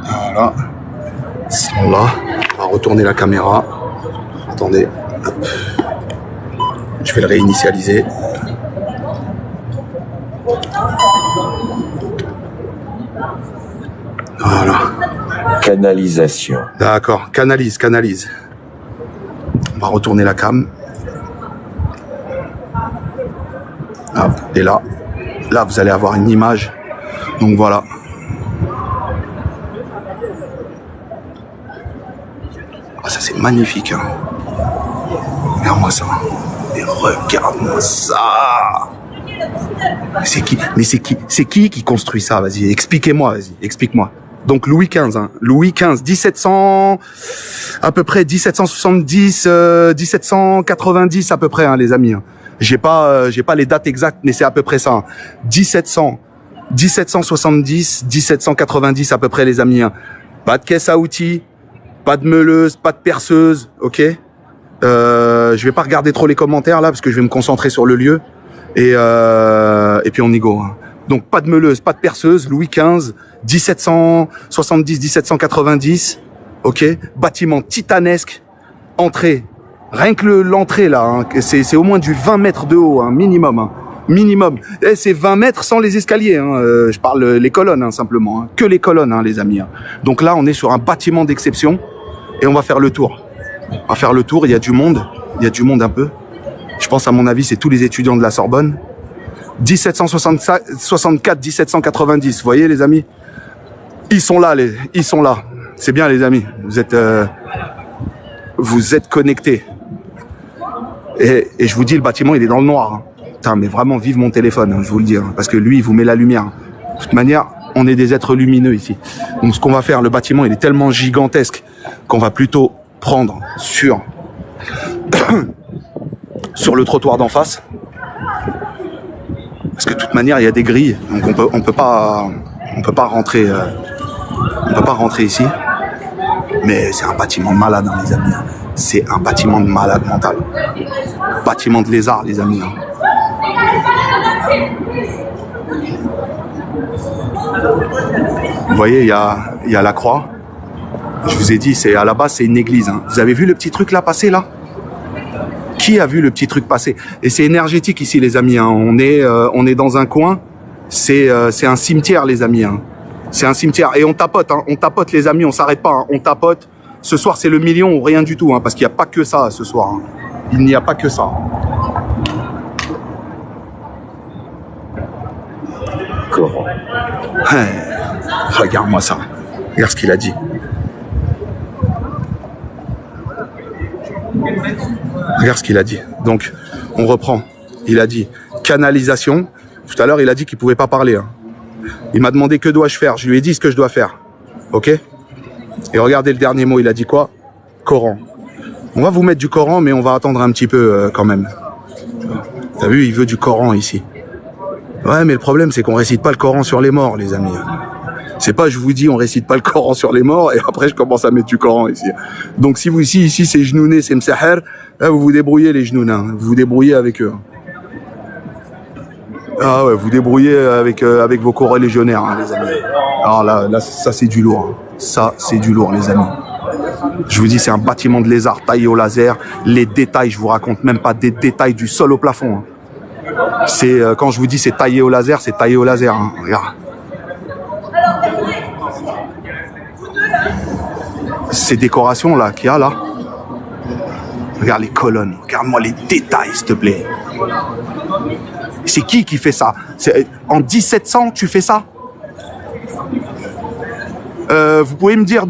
Voilà. Là, on va retourner la caméra. Attendez. Hop. Je vais le réinitialiser. Voilà. Canalisation. D'accord. Canalise. On va retourner la cam. Hop. Et là, vous allez avoir une image. Donc voilà. Ah, ça c'est magnifique. Hein. Regarde-moi ça. Et regarde-moi ça. C'est qui? Mais c'est qui construit ça? Vas-y, expliquez-moi, explique-moi. Donc Louis XV, hein. Louis XV, 1700, à peu près 1770, 1790 à peu près, hein, les amis. Hein. J'ai pas les dates exactes, mais c'est à peu près ça. Hein. 1700, 1770, 1790 à peu près les amis. Hein. Pas de caisse à outils, pas de meuleuse, pas de perceuse, ok. Je vais pas regarder trop les commentaires là parce que je vais me concentrer sur le lieu et puis on y go. Hein. Donc pas de meuleuse, pas de perceuse, Louis XV, 1770, 1790, ok. Bâtiment titanesque, entrée. Rien que l'entrée là, hein, c'est au moins du 20 mètres de haut, hein, minimum. Hein. Minimum. Et c'est 20 mètres sans les escaliers. Hein. Je parle les colonnes hein, simplement. Hein. Que les colonnes, hein, les amis. Hein. Donc là, on est sur un bâtiment d'exception et on va faire le tour. On va faire le tour. Il y a du monde. Il y a du monde un peu. Je pense à mon avis, c'est tous les étudiants de la Sorbonne. 1764, 1790. Vous voyez, les amis, ils sont là. Ils sont là. C'est bien, les amis. Vous êtes connectés. Et je vous dis, le bâtiment, il est dans le noir. Hein. Putain, mais vraiment, vive mon téléphone, hein, je vous le dis. Hein, parce que lui, il vous met la lumière. De toute manière, on est des êtres lumineux ici. Donc, ce qu'on va faire, le bâtiment, il est tellement gigantesque qu'on va plutôt prendre sur le trottoir d'en face. Parce que de toute manière, il y a des grilles. Donc, on peut pas rentrer ici. Mais c'est un bâtiment de malade, hein, les amis. Hein. C'est un bâtiment de malade mental. Bâtiment de lézard, les amis. Hein. Vous voyez, il y a la croix. Je vous ai dit, à la base, c'est une église. Hein. Vous avez vu le petit truc là passer là? Qui a vu le petit truc passer? Et c'est énergétique ici, les amis. Hein. On est dans un coin. C'est un cimetière, les amis. Hein. C'est un cimetière. Et on tapote, hein. On tapote, les amis. On s'arrête pas. Hein. On tapote. Ce soir, c'est le million ou rien du tout. Hein, parce qu'il n'y a pas que ça ce soir. Hein. Il n'y a pas que ça. Coran. Regarde-moi ça. Regarde ce qu'il a dit. Regarde ce qu'il a dit. Donc, on reprend. Il a dit canalisation. Tout à l'heure, il a dit qu'il pouvait pas parler. Hein. Il m'a demandé que dois-je faire. Je lui ai dit ce que je dois faire. Ok? Et regardez le dernier mot. Il a dit quoi? Coran. On va vous mettre du Coran, mais on va attendre un petit peu quand même. T'as vu, il veut du Coran ici. Ouais, mais le problème, c'est qu'on récite pas le Coran sur les morts, les amis. C'est pas, je vous dis, on récite pas le Coran sur les morts, et après, je commence à mettre du Coran ici. Donc, si vous, ici, c'est genouné, c'est msaher, là, vous vous débrouillez, les genounins. Vous vous débrouillez avec eux. Ah ouais, vous débrouillez avec vos co-légionnaires, hein, les amis. Alors là, ça, c'est du lourd. Hein. Ça, c'est du lourd, les amis. Je vous dis, c'est un bâtiment de lézard taillé au laser. Les détails, je vous raconte même pas des détails du sol au plafond. Hein. C'est quand je vous dis c'est taillé au laser, c'est taillé au laser. Hein. Regarde. Ces décorations là qu'il y a là. Regarde les colonnes. Regarde-moi les détails, s'il te plaît. C'est qui fait ça? En 1700, tu fais ça? Vous pouvez me dire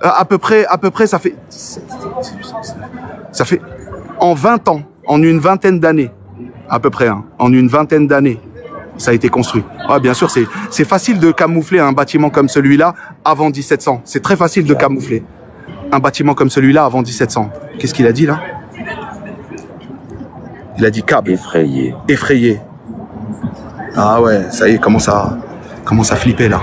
à peu près, ça fait en 20 ans, en une vingtaine d'années. À peu près, hein, en une vingtaine d'années, ça a été construit. Ouais, bien sûr, c'est facile de camoufler un bâtiment comme celui-là avant 1700. C'est très facile de camoufler un bâtiment comme celui-là avant 1700. Qu'est-ce qu'il a dit là? Il a dit câble. Effrayé. Effrayé. Ah ouais, ça y est, commence à flipper là.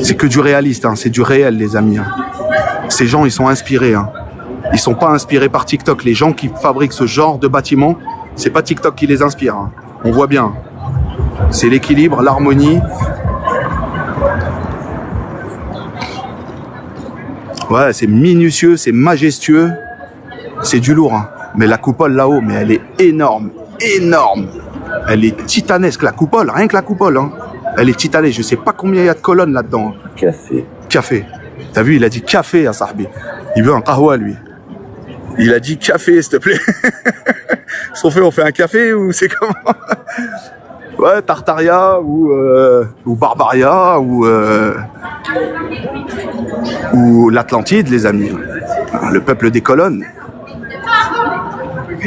C'est que du réaliste, hein. C'est du réel, les amis. Hein. Ces gens, ils sont inspirés. Hein. Ils sont pas inspirés par TikTok. Les gens qui fabriquent ce genre de bâtiment, c'est pas TikTok qui les inspire. Hein. On voit bien. C'est l'équilibre, l'harmonie. Ouais, c'est minutieux, c'est majestueux. C'est du lourd. Hein. Mais la coupole là-haut, mais elle est énorme. Énorme. Elle est titanesque, la coupole. Rien que la coupole. Hein. Elle est titanesque. Je sais pas combien il y a de colonnes là-dedans. Café. Café. T'as vu, il a dit café à Sahbi. Il veut un qahwa, lui. Il a dit café, s'il te plaît. Qu'est-ce qu'on fait? On fait un café ou c'est comment? Ouais, Tartaria ou Barbaria ou l'Atlantide, les amis. Le peuple des colonnes.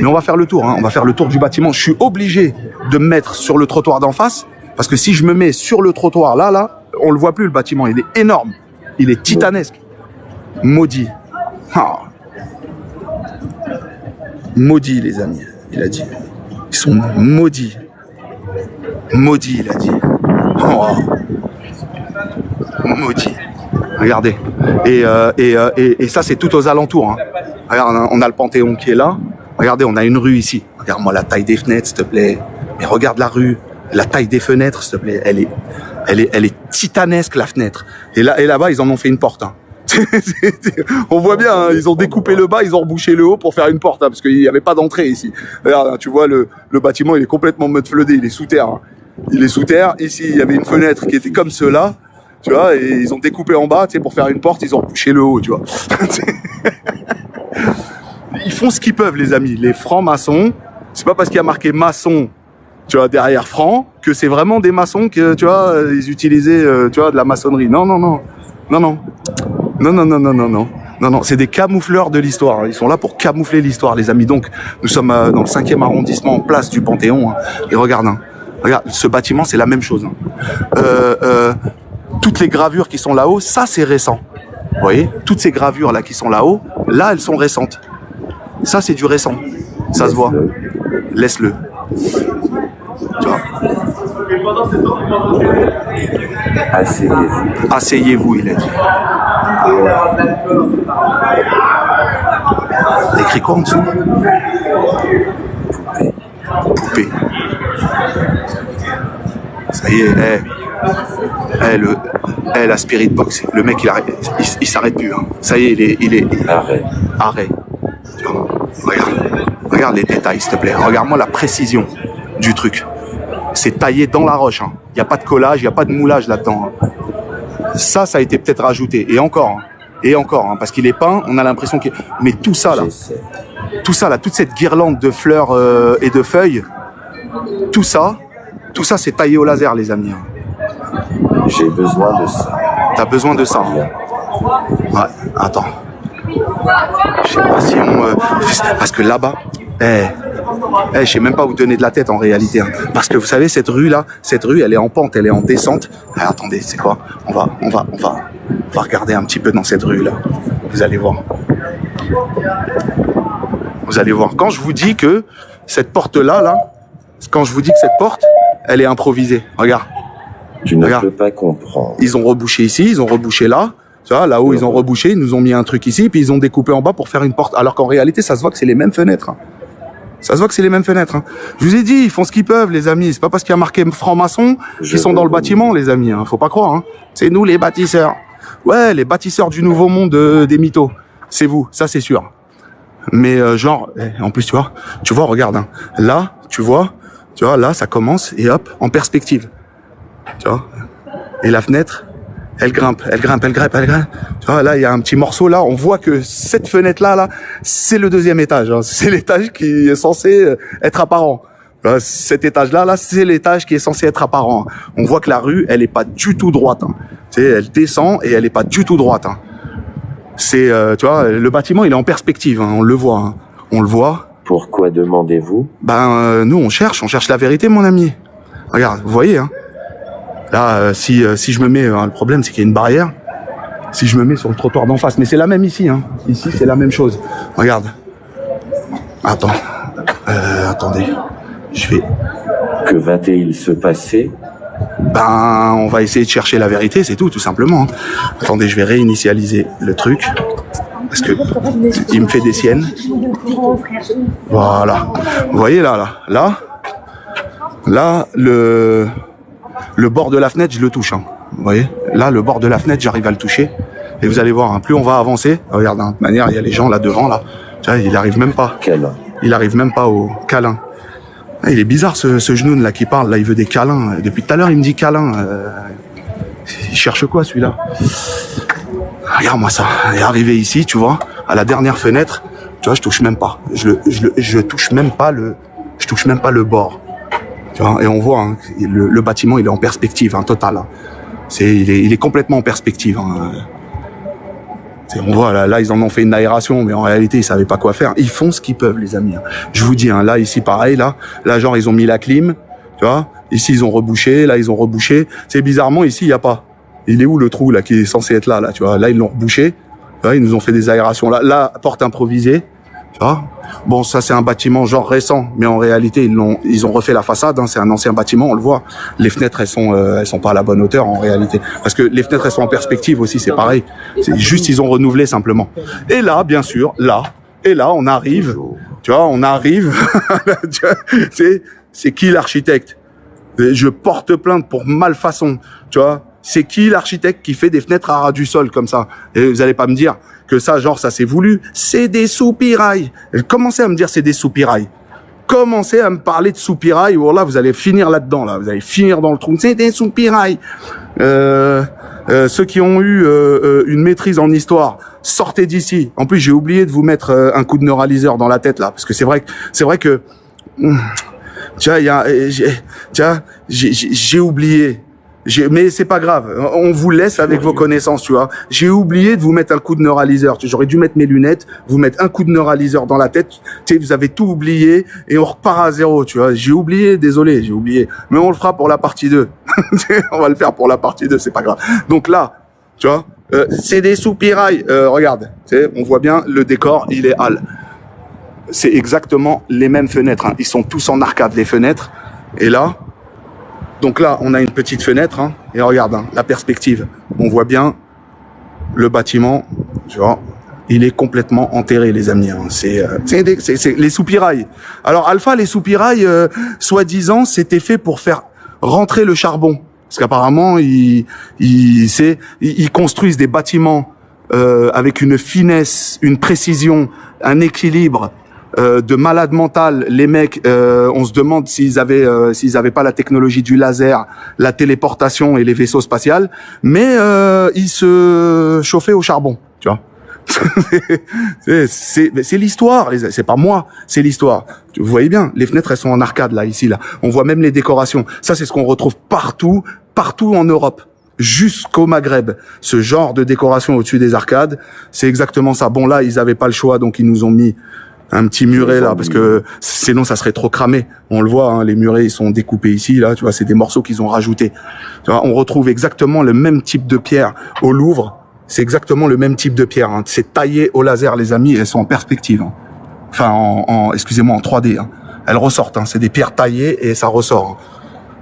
Mais on va faire le tour, hein. On va faire le tour du bâtiment. Je suis obligé de me mettre sur le trottoir d'en face, parce que si je me mets sur le trottoir là, on le voit plus le bâtiment, il est énorme, il est titanesque. Maudit. Ah. Maudit les amis, il a dit. Ils sont maudits. Maudits, il a dit. Oh. Maudit. Regardez. Et ça, c'est tout aux alentours. Hein. Regarde, on a le Panthéon qui est là. Regardez, on a une rue ici. Regarde-moi la taille des fenêtres, s'il te plaît. Mais regarde la rue, la taille des fenêtres, s'il te plaît. Elle est titanesque, la fenêtre. Et là-bas, ils en ont fait une porte. Hein. On voit bien, hein, ils ont découpé le bas, ils ont rebouché le haut pour faire une porte, hein, parce qu'il n'y avait pas d'entrée ici. Regarde, hein, tu vois, le bâtiment, il est complètement mudfloodé, il est sous terre. Hein. Il est sous terre. Ici, il y avait une fenêtre qui était comme cela, tu vois, et ils ont découpé en bas, tu sais, pour faire une porte, ils ont rebouché le haut, tu vois. Ils font ce qu'ils peuvent, les amis. Les francs-maçons, c'est pas parce qu'il y a marqué maçon, tu vois, derrière franc, que c'est vraiment des maçons que, tu vois, ils utilisaient, tu vois, de la maçonnerie. Non, non, non. Non, non. Non, non, non, non, non, non. Non, non, c'est des camoufleurs de l'histoire. Ils sont là pour camoufler l'histoire, les amis. Donc, nous sommes dans le 5e arrondissement, en place du Panthéon. Hein. Et regarde, hein. Regarde, ce bâtiment, c'est la même chose. Hein. Toutes les gravures qui sont là-haut, ça, c'est récent. Vous voyez, toutes ces gravures-là qui sont là-haut, là, elles sont récentes. Ça, c'est du récent. Ça se voit. Laisse-le. Tu vois. Asseyez-vous. Asseyez-vous, il a dit. Il a écrit quoi en dessous? Poupée. Ça y est, la spirit box. Le mec, il s'arrête plus. Hein. Ça y est, il est. Arrêt. Tu vois, regarde les détails, s'il te plaît. Regarde-moi la précision du truc. C'est taillé dans la roche. Hein. Il n'y a pas de collage, il n'y a pas de moulage là-dedans. Hein. Ça a été peut-être rajouté. Et encore, hein, parce qu'il est peint, on a l'impression qu'il... Mais tout ça, là, toute cette guirlande de fleurs et de feuilles, tout ça, c'est taillé au laser, les amis. Hein. J'ai besoin de ça. T'as besoin de ça. Ouais, attends. Je sais pas si on... parce que là-bas... je sais même pas où donner de la tête en réalité. Hein. Parce que vous savez, cette rue, elle est en pente, elle est en descente. Ah, attendez, c'est quoi? On va regarder un petit peu dans cette rue-là. Vous allez voir. Quand je vous dis que cette porte-là, quand je vous dis que cette porte, elle est improvisée. Regarde. Tu ne peux pas comprendre. Ils ont rebouché ici, ils ont rebouché là. Tu vois, là-haut, ils ont rebouché, ils nous ont mis un truc ici, puis ils ont découpé en bas pour faire une porte. Alors qu'en réalité, ça se voit que c'est les mêmes fenêtres. Hein. Ça se voit que c'est les mêmes fenêtres. Hein. Je vous ai dit, ils font ce qu'ils peuvent, les amis. C'est pas parce qu'il y a marqué franc-maçon qu'ils sont dans le bâtiment, les amis. Hein. Faut pas croire. Hein. C'est nous, les bâtisseurs. Ouais, les bâtisseurs du nouveau monde des mythos. C'est vous, ça c'est sûr. Mais en plus, tu vois, regarde. Hein. Là, tu vois, là, ça commence et hop, en perspective. Tu vois. Et la fenêtre, elle grimpe. Tu vois, là, il y a un petit morceau, là. On voit que cette fenêtre-là, c'est le 2e étage. Hein. C'est l'étage qui est censé être apparent. Cet étage-là, c'est l'étage qui est censé être apparent. Hein. On voit que la rue, elle est pas du tout droite. Hein. Tu sais, elle descend et elle est pas du tout droite. Hein. C'est, tu vois, le bâtiment, il est en perspective. Hein. On le voit. Hein. On le voit. Pourquoi demandez-vous? Nous, on cherche la vérité, mon ami. Regarde, vous voyez, hein. Là, si je me mets, le problème, c'est qu'il y a une barrière. Si je me mets sur le trottoir d'en face, mais c'est la même ici, hein. Ici, c'est la même chose. Regarde. Attends. Attendez. Que va-t-il se passer? On va essayer de chercher la vérité, c'est tout simplement. Hein. Attendez, je vais réinitialiser le truc. Parce que il me fait des siennes. Voilà. Vous voyez là, le bord de la fenêtre, je le touche. Hein. Vous voyez, là, le bord de la fenêtre, j'arrive à le toucher. Et vous allez voir, hein, plus on va avancer, regarde, hein, de manière, il y a les gens là devant, là. Tu vois, il arrive même pas. Câlin. Il arrive même pas au câlin. Ah, il est bizarre ce genoune là qui parle, là, il veut des câlins. Depuis tout à l'heure, il me dit câlin. Il cherche quoi celui-là? Regarde-moi ça. Il est arrivé ici, tu vois, à la dernière fenêtre. Tu vois, je touche même pas. Je touche même pas le bord. Tu vois, et on voit hein, le bâtiment, il est en perspective, hein, total. Hein. Il est complètement en perspective. Hein. On voit là, ils en ont fait une aération, mais en réalité, ils savaient pas quoi faire. Ils font ce qu'ils peuvent, les amis. Hein. Je vous dis, hein, là, ici, pareil, là, genre, ils ont mis la clim, tu vois. Ici, ils ont rebouché, là, ils ont rebouché. C'est bizarrement, ici, il y a pas. il est où le trou là qui est censé être là, tu vois? Là ils l'ont rebouché, là, ils nous ont fait des aérations là, porte improvisée, tu vois? Bon, ça c'est un bâtiment genre récent, mais en réalité ils ont refait la façade, hein, c'est un ancien bâtiment, on le voit. Les fenêtres elles sont pas à la bonne hauteur en réalité, parce que les fenêtres elles sont en perspective aussi, c'est pareil. C'est juste ils ont renouvelé simplement. Et là, bien sûr, on arrive, tu vois, c'est qui l'architecte? Je porte plainte pour malfaçon, tu vois. C'est qui l'architecte qui fait des fenêtres à ras du sol comme ça? Et vous allez pas me dire que ça, genre, ça c'est voulu. C'est des soupirails. Commencez à me dire c'est des soupirails. Commencez à me parler de soupirails. Oh là, vous allez finir là-dedans, là. Vous allez finir dans le trou. C'est des soupirails. Ceux qui ont eu une maîtrise en histoire, sortez d'ici. En plus, j'ai oublié de vous mettre un coup de neuraliseur dans la tête là, parce que c'est vrai que tu vois, j'ai oublié. Mais c'est pas grave. On vous laisse avec vos connaissances, tu vois. J'ai oublié de vous mettre un coup de neuraliseur. J'aurais dû mettre mes lunettes, vous mettre un coup de neuraliseur dans la tête. Tu sais, vous avez tout oublié et on repart à zéro, tu vois. J'ai oublié, désolé, j'ai oublié. Mais on le fera pour la partie 2. On va le faire pour la partie 2, c'est pas grave. Donc là, tu vois, c'est des soupirails. Regarde, tu sais, on voit bien le décor, il est hall. C'est exactement les mêmes fenêtres, hein. Ils sont tous en arcade, les fenêtres. Et là, donc là, on a une petite fenêtre, hein. Et regarde, hein, la perspective. On voit bien le bâtiment, tu vois. Il est complètement enterré, les amis, hein. C'est les soupirails. Alors, Alpha, les soupirails, soi-disant, c'était fait pour faire rentrer le charbon. Parce qu'apparemment, ils construisent des bâtiments avec une finesse, une précision, un équilibre de malade mental. Les mecs, on se demande s'ils avaient pas la technologie du laser, la téléportation et les vaisseaux spatials, mais ils se chauffaient au charbon, tu vois. c'est l'histoire, c'est pas moi, c'est l'histoire. Vous voyez bien, les fenêtres elles sont en arcade là, ici là. On voit même les décorations. Ça c'est ce qu'on retrouve partout en Europe, jusqu'au Maghreb. Ce genre de décoration au-dessus des arcades, c'est exactement ça. Bon là, ils avaient pas le choix, donc ils nous ont mis un petit muret là, parce que sinon ça serait trop cramé. On le voit, hein, les murets ils sont découpés ici là, tu vois, c'est des morceaux qu'ils ont rajoutés. Tu vois, on retrouve exactement le même type de pierre au Louvre. C'est exactement le même type de pierre, hein. C'est taillé au laser, les amis, elles sont en perspective, hein. Enfin, excusez-moi, en 3D, hein. Elles ressortent, hein. C'est des pierres taillées et ça ressort, hein.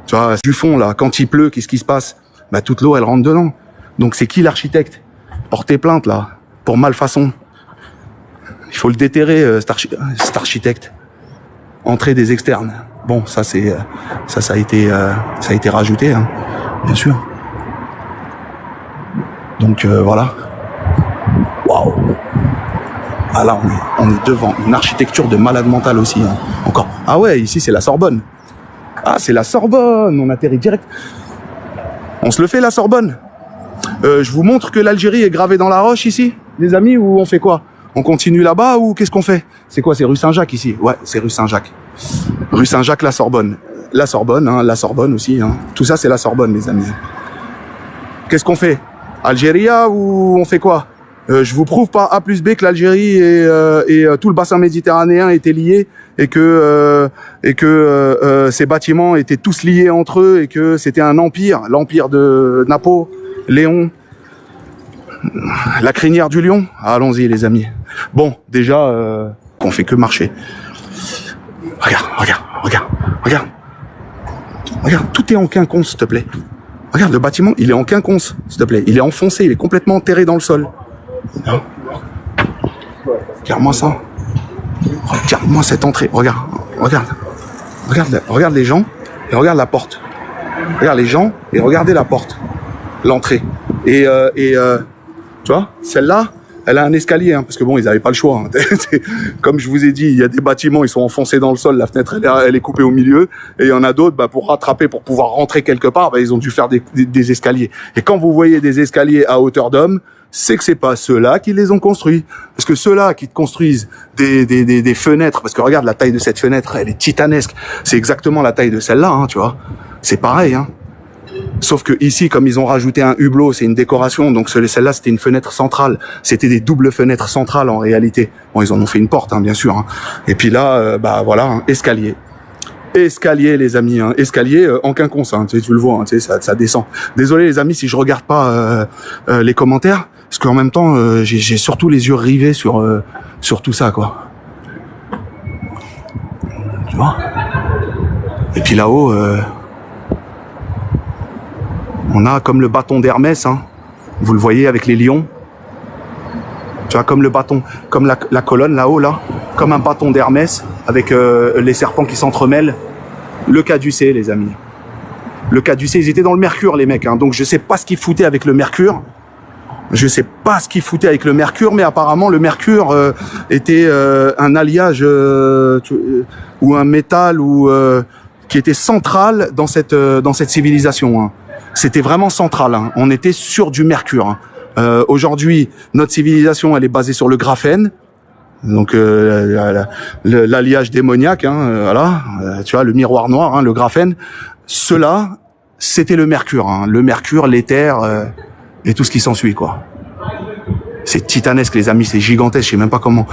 Tu vois, du fond là, quand il pleut, qu'est-ce qui se passe? Bah toute l'eau elle rentre dedans. Donc c'est qui l'architecte? Portez plainte là pour malfaçon. Il faut le déterrer, cet architecte. Entrée des externes. Bon, ça a été rajouté, hein, bien sûr. Donc voilà. Waouh. Ah là, on est devant une architecture de malade mental aussi, hein. Encore. Ah ouais, ici c'est la Sorbonne. Ah, c'est la Sorbonne. On atterrit direct. On se le fait la Sorbonne. Je vous montre que l'Algérie est gravée dans la roche ici, les amis, ou on fait quoi? On continue là-bas ou qu'est-ce qu'on fait? C'est quoi? C'est rue Saint-Jacques ici? Ouais, c'est rue Saint-Jacques. Rue Saint-Jacques, la Sorbonne. La Sorbonne, hein, la Sorbonne aussi, hein. Tout ça, c'est la Sorbonne, les amis. Qu'est-ce qu'on fait? Algérie ou on fait quoi? Je vous prouve par A plus B que l'Algérie et tout le bassin méditerranéen étaient liés et que ces bâtiments étaient tous liés entre eux et que c'était un empire, l'empire de Napoléon, la crinière du lion. Allons-y, les amis. Bon, déjà, qu'on fait que marcher. Regarde, tout est en quinconce, s'il te plaît. Regarde, le bâtiment, il est en quinconce, s'il te plaît. Il est enfoncé, il est complètement enterré dans le sol. Regarde-moi ça. Regarde-moi cette entrée. Regarde les gens et regarde la porte. Regarde les gens et regardez la porte. L'entrée. Et tu vois, celle-là, elle a un escalier, hein, parce que bon, ils n'avaient pas le choix, hein. Comme je vous ai dit, il y a des bâtiments, ils sont enfoncés dans le sol, la fenêtre, elle est coupée au milieu, et il y en a d'autres, bah, pour rattraper, pour pouvoir rentrer quelque part, bah, ils ont dû faire des escaliers. Et quand vous voyez des escaliers à hauteur d'homme, c'est que c'est pas ceux-là qui les ont construits. Parce que ceux-là qui te construisent des fenêtres, parce que regarde la taille de cette fenêtre, elle est titanesque. C'est exactement la taille de celle-là, hein, tu vois. C'est pareil, hein. Sauf que ici, comme ils ont rajouté un hublot, c'est une décoration, donc celle-là, c'était une fenêtre centrale. C'était des doubles fenêtres centrales, en réalité. Bon, ils en ont fait une porte, hein, bien sûr, hein. Et puis là, bah voilà, hein, escalier. Escalier, les amis, hein. Escalier en quinconce, hein. Tu le vois, hein, tu sais, ça descend. Désolé, les amis, si je regarde pas les commentaires, parce qu'en même temps, j'ai surtout les yeux rivés sur tout ça, quoi. Tu vois. Et puis là-haut, on a comme le bâton d'Hermès, hein. Vous le voyez avec les lions. Tu vois, comme le bâton, comme la colonne là-haut, là, comme un bâton d'Hermès, avec les serpents qui s'entremêlent. Le caducée, les amis. Le caducée, ils étaient dans le mercure, les mecs, hein, donc je sais pas ce qu'ils foutaient avec le mercure. Je sais pas ce qu'ils foutaient avec le mercure, mais apparemment le mercure était un alliage ou un métal ou qui était central dans cette civilisation, hein. C'était vraiment central, hein. On était sur du mercure, hein. Aujourd'hui, notre civilisation, elle est basée sur le graphène, donc l'alliage démoniaque, hein, voilà, tu vois, le miroir noir, hein, le graphène. Cela, c'était le mercure, hein, l'éther et tout ce qui s'ensuit, quoi. C'est titanesque, les amis, c'est gigantesque. Je sais même pas comment.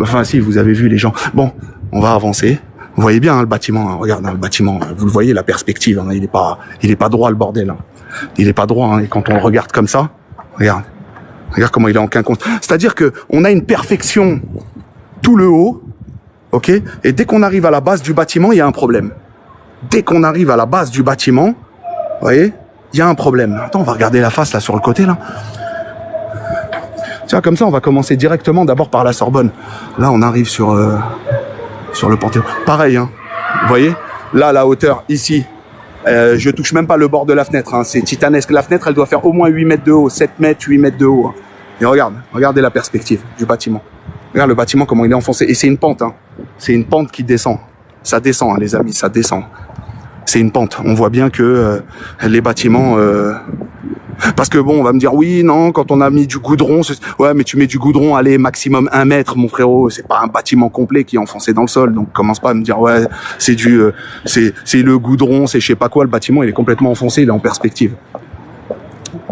Enfin, si, vous avez vu les gens. Bon, on va avancer. Vous voyez bien, hein, le bâtiment. Hein, regarde, hein, le bâtiment. Vous le voyez, la perspective. Hein, il est pas droit, le bordel. Hein. Il est pas droit. Hein, et quand on le regarde comme ça, regarde comment il est en quinconce. C'est-à-dire que on a une perfection tout le haut, ok. Et dès qu'on arrive à la base du bâtiment, il y a un problème. Dès qu'on arrive à la base du bâtiment, vous voyez, il y a un problème. Attends, on va regarder la face là sur le côté là. Tiens, comme ça, on va commencer directement d'abord par la Sorbonne. Là, on arrive sur le Panthéon. Pareil, hein. Vous voyez, là, la hauteur ici. Je touche même pas le bord de la fenêtre, hein. C'est titanesque. La fenêtre, elle doit faire au moins 8 mètres de haut, 7 mètres, 8 mètres de haut. Hein. Et regardez la perspective du bâtiment. Regarde le bâtiment, comment il est enfoncé. Et c'est une pente, hein. C'est une pente qui descend. Ça descend, hein, les amis, ça descend. C'est une pente. On voit bien que les bâtiments... Parce que bon, on va me dire, oui, non, quand on a mis du goudron... Ouais, mais tu mets du goudron, allez, maximum 1 mètre, mon frérot. C'est pas un bâtiment complet qui est enfoncé dans le sol. Donc, commence pas à me dire, ouais, c'est c'est le goudron, c'est je sais pas quoi. Le bâtiment, il est complètement enfoncé, il est en perspective.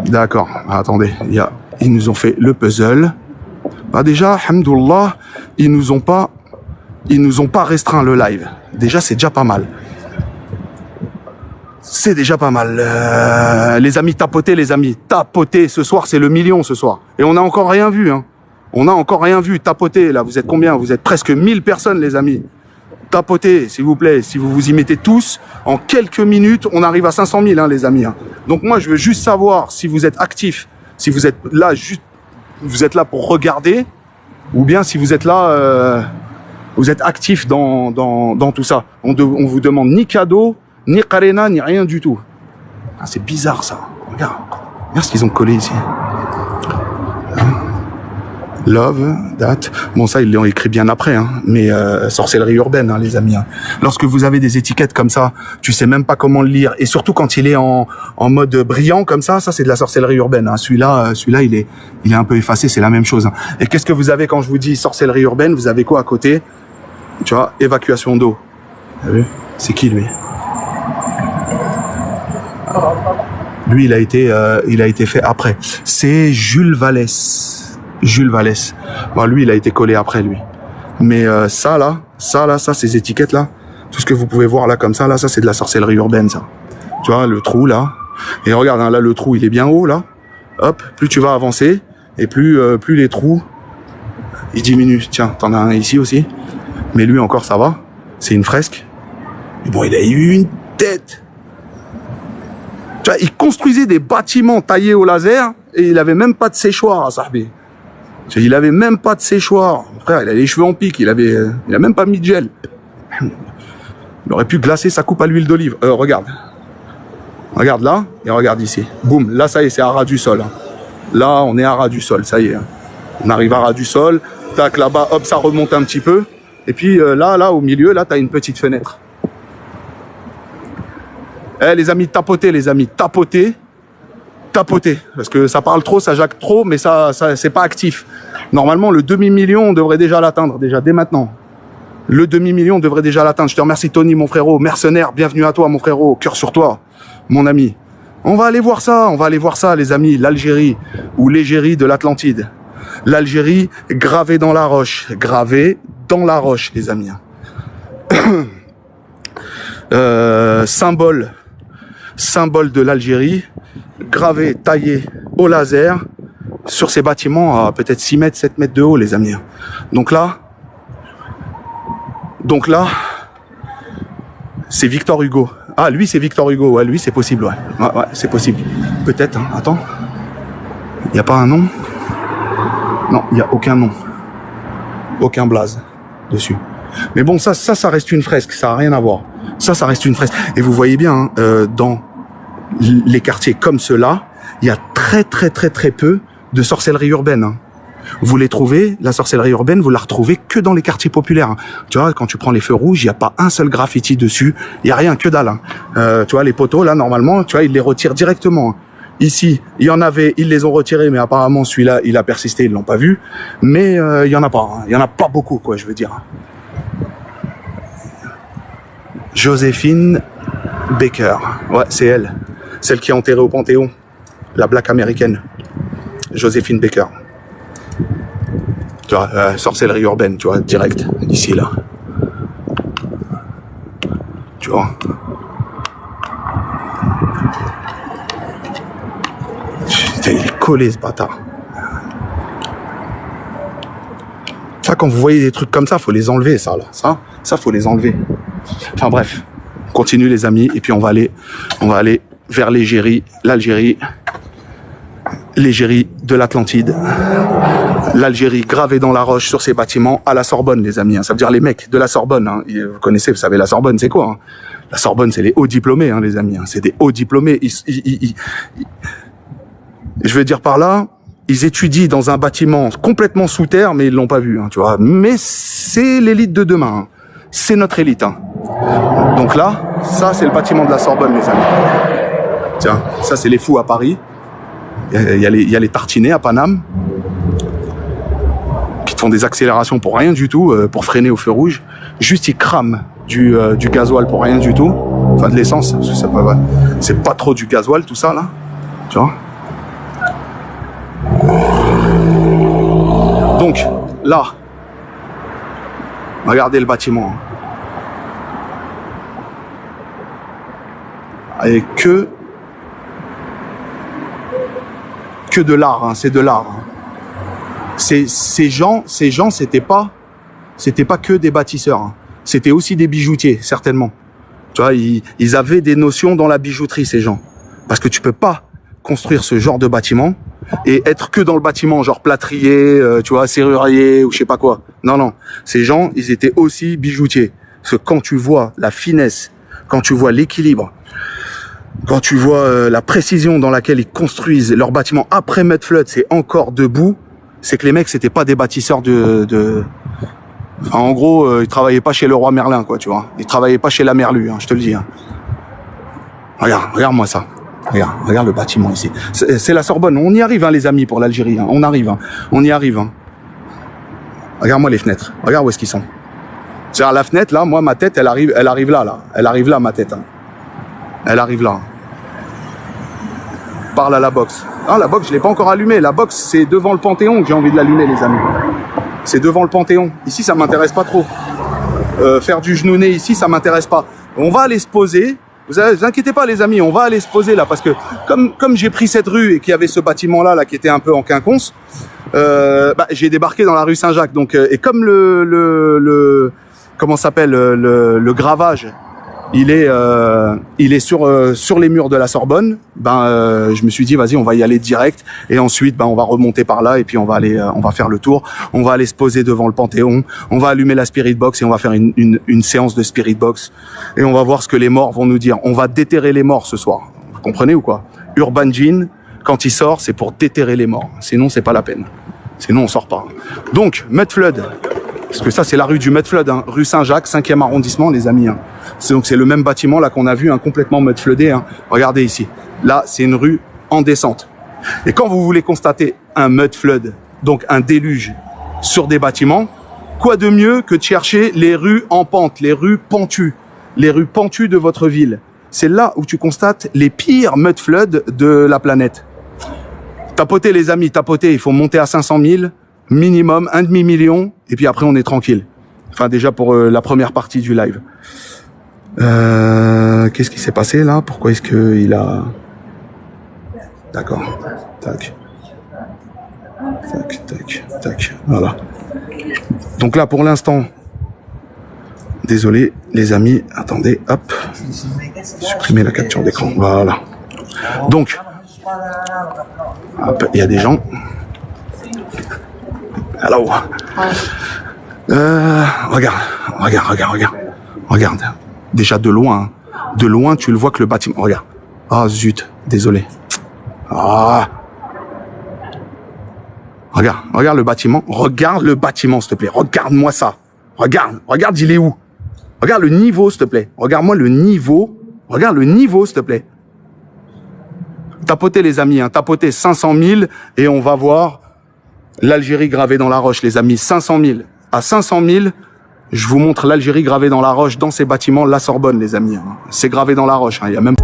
D'accord. Attendez, ils nous ont fait le puzzle. Bah déjà, alhamdoulilah, ils nous ont pas restreint le live. Déjà, c'est déjà pas mal. C'est déjà pas mal. Les amis, tapotez, les amis. Tapotez. Ce soir, c'est le million, ce soir. Et on n'a encore rien vu, hein. On n'a encore rien vu. Tapotez, là. Vous êtes combien? Vous êtes presque 1000 personnes, les amis. Tapotez, s'il vous plaît. Si vous vous y mettez tous, en quelques minutes, on arrive à 500 000, hein, les amis. Hein. Donc moi, je veux juste savoir si vous êtes actifs, si vous êtes là, vous êtes là pour regarder, ou bien si vous êtes là, vous êtes actifs dans tout ça. On vous demande ni cadeau, ni Karena, ni rien du tout. Ah, c'est bizarre, ça. Regarde ce qu'ils ont collé ici. Love, date. Bon, ça, ils l'ont écrit bien après, hein. Mais sorcellerie urbaine, hein, les amis. Hein. Lorsque vous avez des étiquettes comme ça, tu sais même pas comment le lire. Et surtout quand il est en mode brillant comme ça c'est de la sorcellerie urbaine. Hein. Celui-là, il est un peu effacé, c'est la même chose. Hein. Et qu'est-ce que vous avez quand je vous dis sorcellerie urbaine? Vous avez quoi à côté? Tu vois, évacuation d'eau. Vous avez vu? C'est qui, lui? Lui, il a été fait après. C'est Jules Vallès. Bon, lui, il a été collé après, lui. Mais ça, ces étiquettes-là, tout ce que vous pouvez voir là, comme ça, là, ça, c'est de la sorcellerie urbaine, ça. Tu vois, le trou, là. Et regarde, hein, là, le trou, il est bien haut, là. Hop, plus tu vas avancer, et plus les trous, ils diminuent. Tiens, t'en as un ici aussi. Mais lui, encore, ça va. C'est une fresque. Mais bon, il a eu une tête. Tu vois, il construisait des bâtiments taillés au laser et il avait même pas de séchoir à Sahbi. Il avait même pas de séchoir. Frère, il a les cheveux en pique, il a même pas mis de gel. Il aurait pu glacer sa coupe à l'huile d'olive. Regarde. Regarde là et regarde ici. Boum, là ça y est, c'est à ras du sol. Hein. Là, on est à ras du sol, ça y est. Hein. On arrive à ras du sol. Tac, là-bas, hop, ça remonte un petit peu. Et puis là, au milieu, là, t'as une petite fenêtre. Les amis, tapotez, tapotez. Parce que ça parle trop, ça jacque trop, mais ça c'est pas actif. Normalement, le demi-million, on devrait déjà l'atteindre, déjà, dès maintenant. Le demi-million, on devrait déjà l'atteindre. Je te remercie, Tony, mon frérot. Mercenaire, bienvenue à toi, mon frérot. Cœur sur toi, mon ami. On va aller voir ça, les amis. L'Algérie, ou l'égérie de l'Atlantide. L'Algérie, gravée dans la roche, les amis. symbole de l'Algérie, gravé, taillé au laser, sur ces bâtiments à peut-être 6 mètres, 7 mètres de haut, les amis. Donc là, c'est Victor Hugo. Ah, lui, c'est Victor Hugo. Ouais, lui, c'est possible, ouais. Ouais, c'est possible. Peut-être, hein. Attends. Il n'y a pas un nom? Non, il n'y a aucun nom. Aucun blaze dessus. Mais bon, ça reste une fresque. Ça n'a rien à voir. Ça reste une fresque. Et vous voyez bien, hein, dans les quartiers comme ceux-là, il y a très peu de sorcellerie urbaine. Hein. Vous les trouvez, la sorcellerie urbaine, vous la retrouvez que dans les quartiers populaires. Tu vois, quand tu prends les feux rouges, il n'y a pas un seul graffiti dessus. Il n'y a rien, que dalle. Hein. Tu vois, les poteaux, là, normalement, tu vois, ils les retirent directement. Ici, il y en avait, ils les ont retirés, mais apparemment, celui-là, il a persisté, ils l'ont pas vu. Mais il y en a pas. Hein. Il y en a pas beaucoup, quoi, je veux dire. Joséphine Baker. Ouais, c'est elle. Celle qui est enterrée au Panthéon. La black américaine. Joséphine Baker. Tu vois, sorcellerie urbaine, tu vois, direct, d'ici là. Tu vois. Putain, il est collé, ce bâtard. Ça, quand vous voyez des trucs comme ça, faut les enlever, ça, là. Ça, faut les enlever. Enfin, bref. On continue, les amis, et puis on va aller vers l'Algérie, l'Algérie de l'Atlantide. L'Algérie gravée dans la roche sur ces bâtiments à la Sorbonne, les amis. Hein. Ça veut dire les mecs de la Sorbonne. Hein. Vous connaissez, vous savez, la Sorbonne, c'est quoi? Hein. La Sorbonne, c'est les hauts diplômés, hein, les amis. Hein. C'est des hauts diplômés. Je veux dire par là, ils étudient dans un bâtiment complètement sous terre, mais ils l'ont pas vu, hein, tu vois. Mais c'est l'élite de demain. Hein. C'est notre élite. Hein. Donc là, ça, c'est le bâtiment de la Sorbonne, les amis. Tiens, ça, c'est les fous à Paris. Il y a les tartinés à Paname. Font des accélérations pour rien du tout, pour freiner au feu rouge. Juste ils crament du gasoil pour rien du tout. Enfin de l'essence, c'est pas trop du gasoil tout ça là. Tu vois. Donc là, regardez le bâtiment. Et que de l'art, hein, c'est de l'art. Hein. Ces gens, c'était pas que des bâtisseurs. Hein. C'était aussi des bijoutiers, certainement. Tu vois, ils avaient des notions dans la bijouterie, ces gens. Parce que tu peux pas construire ce genre de bâtiment et être que dans le bâtiment, genre plâtrier, tu vois, serrurier ou je sais pas quoi. Non. Ces gens, ils étaient aussi bijoutiers. Parce que quand tu vois la finesse, quand tu vois l'équilibre, quand tu vois la précision dans laquelle ils construisent leur bâtiment après Mudflood, c'est encore debout. C'est que les mecs, c'était pas des bâtisseurs Enfin, en gros, ils travaillaient pas chez le roi Merlin, quoi, tu vois. Ils travaillaient pas chez la Merlue, hein, je te le dis. Hein. Regarde-moi ça. Regarde le bâtiment ici. C'est la Sorbonne. On y arrive, hein, les amis, pour l'Algérie. Hein. On arrive. Hein. On y arrive. Hein. Regarde-moi les fenêtres. Regarde où est-ce qu'ils sont. C'est-à-dire, la fenêtre, là, moi, ma tête, elle arrive là. Elle arrive là, ma tête. Hein. Elle arrive là. Parle à la box. Ah, la box, je l'ai pas encore allumée. La box, c'est devant le Panthéon que j'ai envie de l'allumer, les amis. C'est devant le Panthéon. Ici, ça m'intéresse pas trop. Faire du genounet ici, ça m'intéresse pas. On va aller se poser. Vous inquiétez pas, les amis, on va aller se poser là, parce que comme j'ai pris cette rue et qu'il y avait ce bâtiment là qui était un peu en quinconce, j'ai débarqué dans la rue Saint-Jacques. Donc, et comme comment s'appelle le gravage. Il est sur les murs de la Sorbonne. Je me suis dit, vas-y, on va y aller direct. Et ensuite, on va remonter par là et puis on va faire le tour. On va aller se poser devant le Panthéon. On va allumer la Spirit Box et on va faire une séance de Spirit Box. Et on va voir ce que les morts vont nous dire. On va déterrer les morts ce soir. Vous comprenez ou quoi? Urban Djinn, quand il sort, c'est pour déterrer les morts. Sinon, c'est pas la peine. Sinon, on sort pas. Donc, Mudflood. Parce que ça, c'est la rue du Mudflood, hein. Rue Saint-Jacques, 5e arrondissement, les amis. Hein. C'est le même bâtiment là qu'on a vu, hein, complètement mudfloodé. Hein. Regardez ici. Là, c'est une rue en descente. Et quand vous voulez constater un mudflood, donc un déluge sur des bâtiments, quoi de mieux que de chercher les rues en pente, les rues pentues de votre ville. C'est là où tu constates les pires mudfloods de la planète. Tapotez, les amis, tapotez. Il faut monter à 500 000. Minimum, 1,5 million, et puis après on est tranquille. Enfin déjà pour la première partie du live. Qu'est-ce qui s'est passé là? Pourquoi est-ce que il a... D'accord. Tac. Tac, tac, tac. Voilà. Donc là, pour l'instant, désolé, les amis. Attendez, hop. Supprimer la capture d'écran. Voilà. Donc, hop, il y a des gens. Alors, regarde. Déjà de loin, tu le vois que le bâtiment. Regarde. Ah zut, désolé. Ah. Regarde le bâtiment. Regarde le bâtiment, s'il te plaît. Regarde-moi ça. Regarde, il est où? Regarde le niveau, s'il te plaît. Regarde-moi le niveau. Regarde le niveau, s'il te plaît. Tapotez, les amis, hein. Tapotez 500 000 et on va voir l'Algérie gravée dans la roche, les amis. 500 000. À 500 000, je vous montre l'Algérie gravée dans la roche, dans ces bâtiments, la Sorbonne, les amis. Hein. C'est gravé dans la roche. Hein. Il y a même...